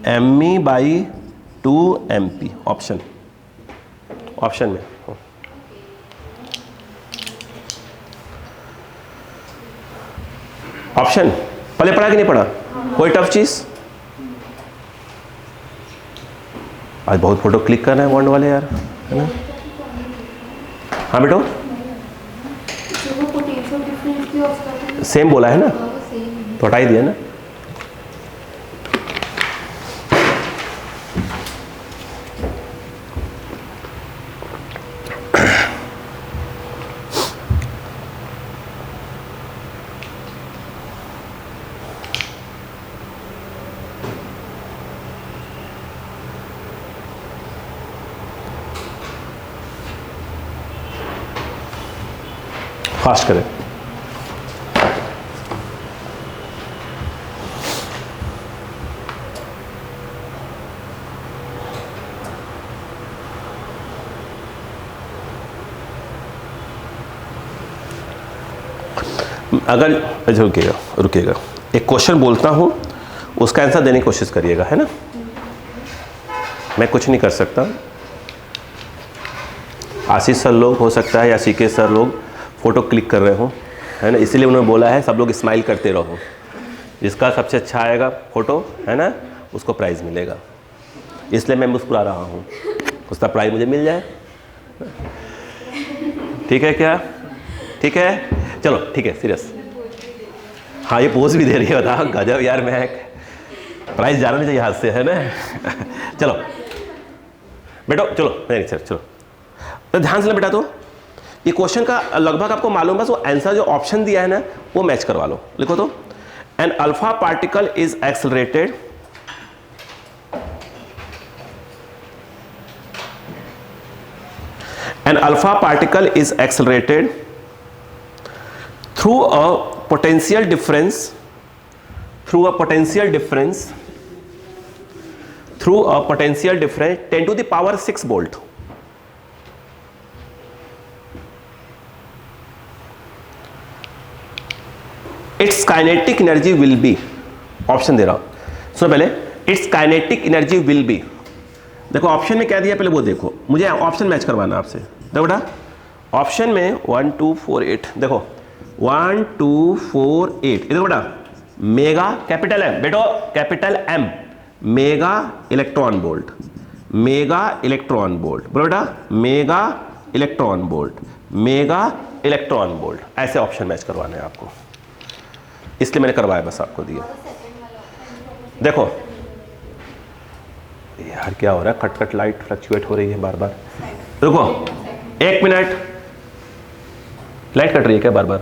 M E by 2 MP option में। ऑप्शन पहले पढ़ा कि नहीं पढ़ा? कोई टफ चीज? आज बहुत फोटो क्लिक करना है बॉन्ड वाले यार, है ना? हाँ बेटो सेम बोला है ना, तो हटा ही दिया ना। फास्ट करें। अगर रुकिएगा एक क्वेश्चन बोलता हूं, उसका आंसर देने की कोशिश करिएगा, है ना? मैं कुछ नहीं कर सकता। आशीष सर लोग हो सकता है या सीके सर लोग फोटो क्लिक कर रहे हो, है ना, इसीलिए उन्होंने बोला है सब लोग स्माइल करते रहो, जिसका सबसे अच्छा आएगा फोटो, है ना, उसको प्राइज़ मिलेगा। इसलिए मैं मुस्कुरा रहा हूँ, उसका प्राइज़ मुझे मिल जाए। ठीक है क्या? ठीक है, चलो ठीक है, सीरियस। हाँ ये पोज भी दे रही है, बता गजब यार, मैं प्राइज़ जाना नहीं चाहिए हाथ से, है ना। चलो बेटो चलो नहीं सर चलो, तो ध्यान से बेटा, तो ये क्वेश्चन का लगभग आपको मालूम, बस वो आंसर जो ऑप्शन दिया है ना वो मैच करवा लो। लिखो तो, an alpha particle is accelerated an alpha particle is accelerated through a potential difference 10 to the power 6 volt. Its kinetic energy will be, option दे रहा हूं, सुनो पहले, it's kinetic energy will be. देखो ऑप्शन में क्या दिया पहले वो देखो, मुझे ऑप्शन मैच करवाना आपसे। देखो बेटा ऑप्शन में 1 2 4 8, देखो 1 2 4 8, इधर बेटा मेगा कैपिटल एम, बेटो capital M, mega electron volt, mega electron volt, बोलो बेटा mega electron volt, mega electron volt, ऐसे ऑप्शन मैच करवाने हैं आपको, इसलिए मैंने करवाया, बस आपको दिया। देखो यार क्या हो रहा है, कट कट लाइट फ्लक्चुएट हो रही है बार बार। रुको 1 मिनट, लाइट कट रही है क्या बार बार?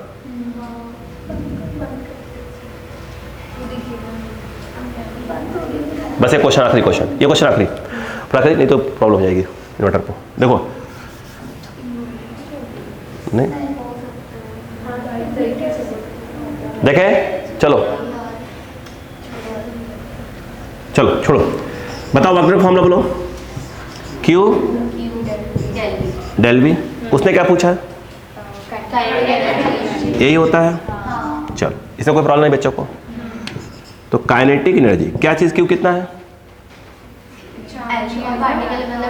बस एक क्वेश्चन, आखिरी क्वेश्चन, ये क्वेश्चन आखिरी, नहीं तो प्रॉब्लम हो जाएगी इन्वर्टर को। देखो नहीं देखे, चलो चलो छोड़ो, बताओ वर्क फॉर्मूला बोलो। क्यू डेल वी, उसने क्या पूछा है? यही होता है। चलो इसमें कोई प्रॉब्लम नहीं बच्चों को। तो काइनेटिक एनर्जी क्या चीज, क्यू कितना है?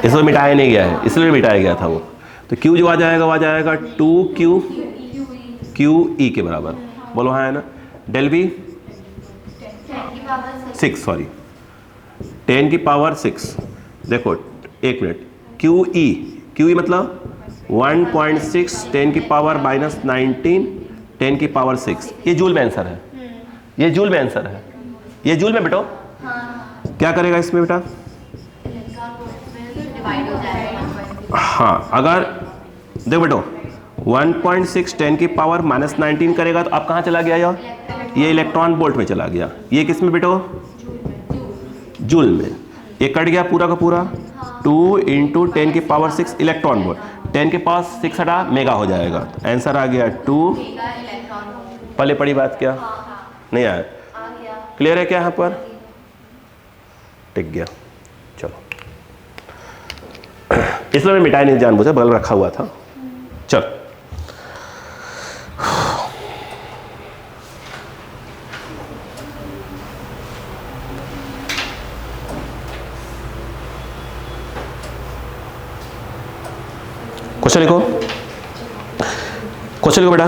इसमें मिटाया नहीं गया है, इसलिए मिटाया गया था वो। तो क्यू जो आ जाएगा 2Q QE के बराबर, बोलो हाँ है ना। डेल वी 6, सॉरी 10 की पावर 6, देखो 1 मिनट, QE मतलब 1.6 10 की पावर -19 10 की पावर 6, ये जूल में आंसर है, ये जूल में आंसर है, ये जूल में बेटो। क्या करेगा इसमें बेटा? हाँ अगर देखो बेटो 1.6 10 की पावर -19 करेगा तो आप कहाँ चला गया यार? ये इलेक्ट्रॉन वोल्ट में चला गया। ये किस में बेटो? जूल में। ये कट गया पूरा का पूरा, 2 × 10 की पावर 6 इलेक्ट्रॉन वोल्ट, 10 के पास 6 हटा मेगा हो जाएगा। तो आंसर आ गया 2। पहले पड़ी बात क्या? नहीं आया? क्लियर है क्या यहाँ पर? टिक गया। चलो इसलिए मैं मिटाया नहीं, जानबूझे बगल रखा हुआ था। चलो क्वेश्चन लिखो, क्वेश्चन लिखो बेटा।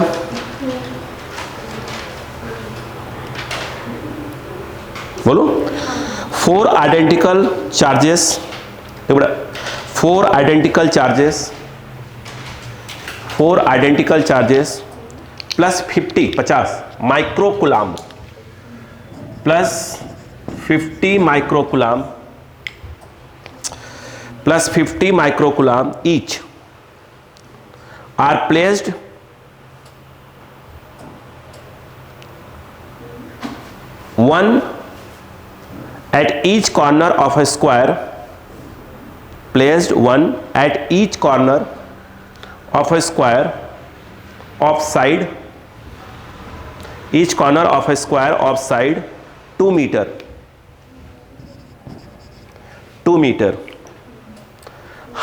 बोलो, 4 आइडेंटिकल चार्जेस, देखो बेटा, 4 identical charges plus 50 microcoulomb plus 50 microcoulomb each are placed one at each corner of a square, placed one at each corner of a square of side, each corner of a square of side 2 meter.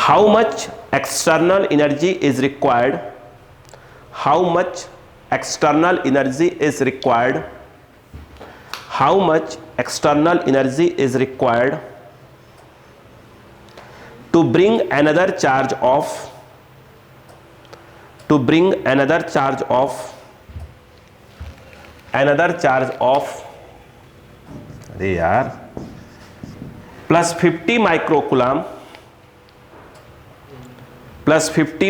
How much external energy is required? How much external energy is required? How much external energy is required to bring another charge of अरे यार plus 50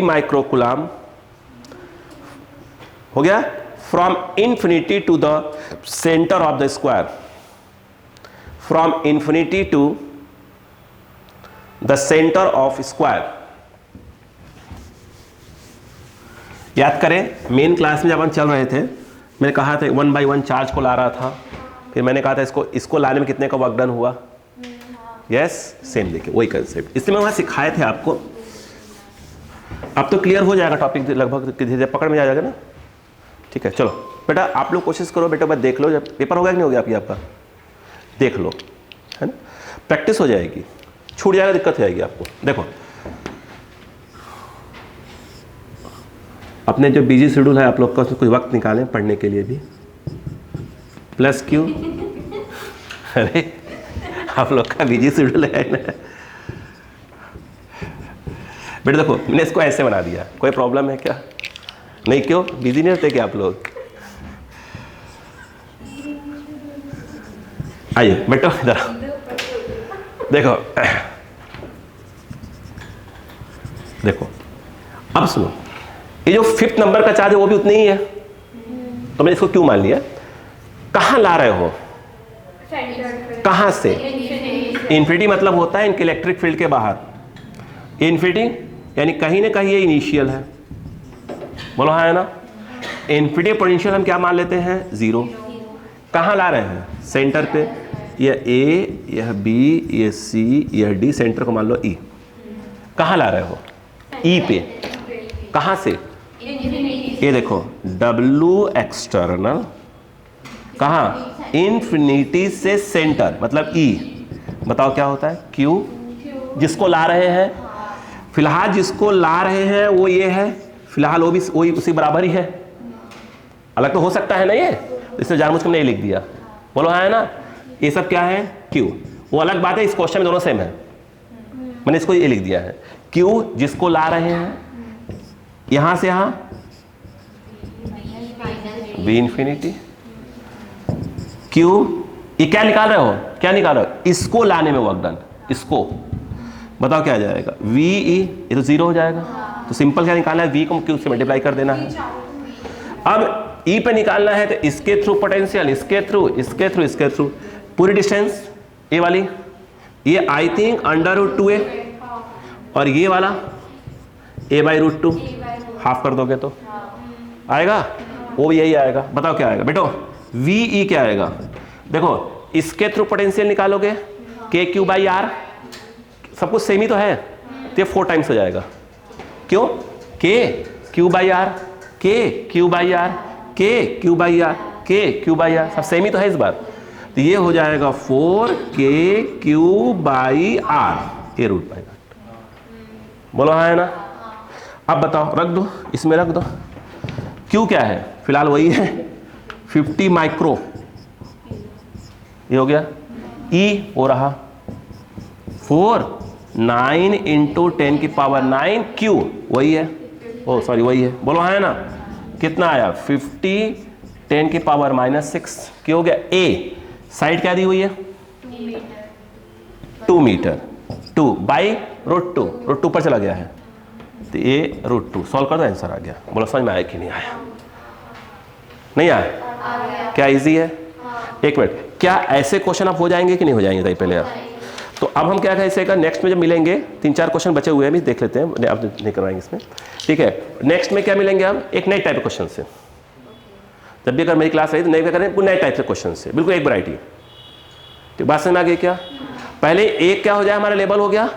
microcoulomb हो गया, from infinity to the center of the square, from infinity to the center of square. याद करें main class में जब हम चल रहे थे, मैंने कहा था 1 by 1 चार्ज को ला रहा था, फिर मैंने कहा था इसको लाने में कितने का वर्क डन हुआ। यस, सेम देखिए वही कंसेप्ट, इसलिए मैं वहां सिखाए थे आपको। अब तो क्लियर हो जाएगा टॉपिक, लगभग पकड़ में आ जाएगा ना। ठीक है, चलो बेटा आप लोग कोशिश करो, बेटा बस देख लो, जब पेपर हो गया कि नहीं हो गया आपका देख लो, है ना, प्रैक्टिस हो जाएगी, छूट जाएगा दिक्कत हो जाएगी आपको। देखो अपने जो बिजी शेड्यूल है आप लोग का, उसमें कुछ वक्त निकालें पढ़ने के लिए भी। प्लस क्यू, अरे आप लोग का बिजी शेड्यूल है ना। बेटा देखो मैंने इसको ऐसे बना दिया, कोई प्रॉब्लम है क्या? नहीं, क्यों बिजी नहीं रहते क्या आप लोग? आइए बैठो इधर, देखो देखो अब सुनो, ये जो 5th नंबर का चार्ज है वो भी उतनी ही है, तो मैंने इसको क्यों मान लिया? कहां ला रहे हो, कहां से? इन्फिनिटी मतलब होता है इनके इलेक्ट्रिक फील्ड के बाहर, इन्फिनिटी यानी कहीं ना कहीं ये इनिशियल है, बोलो हाँ है ना। इन्फिनिटी पोटेंशियल हम क्या मान लेते हैं? 0। कहाँ ला रहे हैं? सेंटर पे, यह ए, यह बी, यह सी, यह डी, सेंटर को मान लो ई। कहाँ ला रहे हो? ई पे। कहाँ से? ये देखो W एक्सटर्नल, कहाँ? इन्फिनिटी से सेंटर मतलब ई। बताओ क्या होता है? Q, जिसको ला रहे हैं, फिलहाल जिसको ला रहे हैं वो ये है, फिलहाल वो भी वही उसी बराबर ही है, अलग तो हो सकता है ना ये, इसने जानबूझ कर नहीं लिख दिया, बोलो हाँ है ना। ये सब क्या है? Q। वो अलग बात है, इस क्वेश्चन में दोनों सेम है, मैंने इसको ये लिख दिया है। Q जिसको ला रहे हैं यहां से यहां, V इंफिनिटी। Q, ये क्या निकाल रहे हो? क्या निकाल रहे हो? इसको लाने में वर्क डन, इसको बताओ क्या आ जाएगा? VE, ये तो 0 हो जाएगा, तो सिंपल क्या निकालना है? V को Q से मल्टीप्लाई कर देना है। अब E पे निकालना है तो इसके थ्रू पोटेंशियल, इसके थ्रू, इसके थ्रू, इसके थ्रू, पूरी डिस्टेंस ये वाली, ये आई थिंक √2a, और ये वाला a/√2, हाफ कर दोगे तो आएगा, वो भी यही आएगा। बताओ क्या आएगा बेटो? VE क्या आएगा? देखो इसके थ्रू पोटेंशियल निकालोगे KQ/R, सब कुछ सेम ही तो है, तो ये 4 टाइम्स हो जाएगा। क्यों? KQ/R, KQ/R, KQ/R, KQ/R, सब सेम ही तो है इस बार, तो ये हो जाएगा 4KQ/R, ये √5। बोलो हाँ है ना। अब बताओ, रख दो, इसमें रख दो। Q क्या है? फिलहाल वही है 50 माइक्रो, ये हो गया। E हो रहा 4 9 इंटू 10 की पावर 9 क्यू, वही है, ओ सॉरी वही है, बोलो है ना, कितना आया 50 10 की पावर -6 क्या हो गया। ए साइड क्या दी हुई है 2 मीटर, 2 बाई √2, √2 पर चला गया है तो ये √2 सॉल्व कर दो, आंसर आ गया। बोलो समझ में आया कि नहीं आया, नहीं आया, क्या इजी है। एक मिनट, क्या ऐसे क्वेश्चन आप हो जाएंगे कि नहीं हो जाएंगे भाई पहले आप। तो अब हम क्या कहें नेक्स्ट में जब मिलेंगे 3-4 क्वेश्चन बचे हुए हैं, भी देख लेते हैं, आप नहीं करवाएंगे इसमें, ठीक है। नेक्स्ट में क्या मिलेंगे हम, एक नए टाइप के क्वेश्चन से। जब भी अगर मेरी क्लास रही तो नए क्या करें, नए टाइप से क्वेश्चन से, बिल्कुल एक वैरायटी। तो बात समझ में आ गई क्या। पहले एक क्या हो जाए हमारा लेवल हो गया,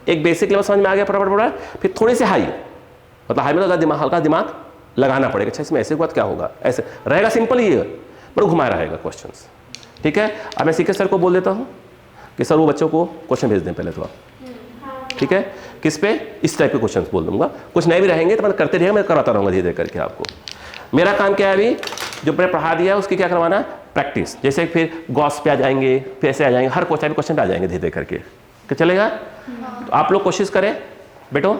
एक बेसिक लेवल समझ में आ गया फटाफट, फिर थोड़ी सी हाई, मतलब हाई में तो हल्का दिमाग लगाना पड़ेगा। अच्छा इसमें ऐसे हुआ क्या होगा, ऐसे रहेगा, सिंपल ही है पर घुमाया रहेगा क्वेश्चंस, ठीक है। अब मैं सीके सर को बोल देता हूँ कि सर वो बच्चों को क्वेश्चन भेज दें पहले तो आप, ठीक है। किस पे, इस टाइप के क्वेश्चंस बोल दूंगा, कुछ नए भी रहेंगे तो मैं करते रहेगा, मैं कराता रहूँगा धीरे धीरे करके आपको। मेरा काम क्या है अभी, जो मैंने पढ़ा दिया है उसकी क्या करवाना है, प्रैक्टिस। जैसे फिर गॉस पे आ जाएंगे, फिर ऐसे आ जाएंगे, हर क्वेश्चन पे आ जाएंगे धीरे धीरे करके, क्या चलेगा। तो आप लोग कोशिश करें बेटो,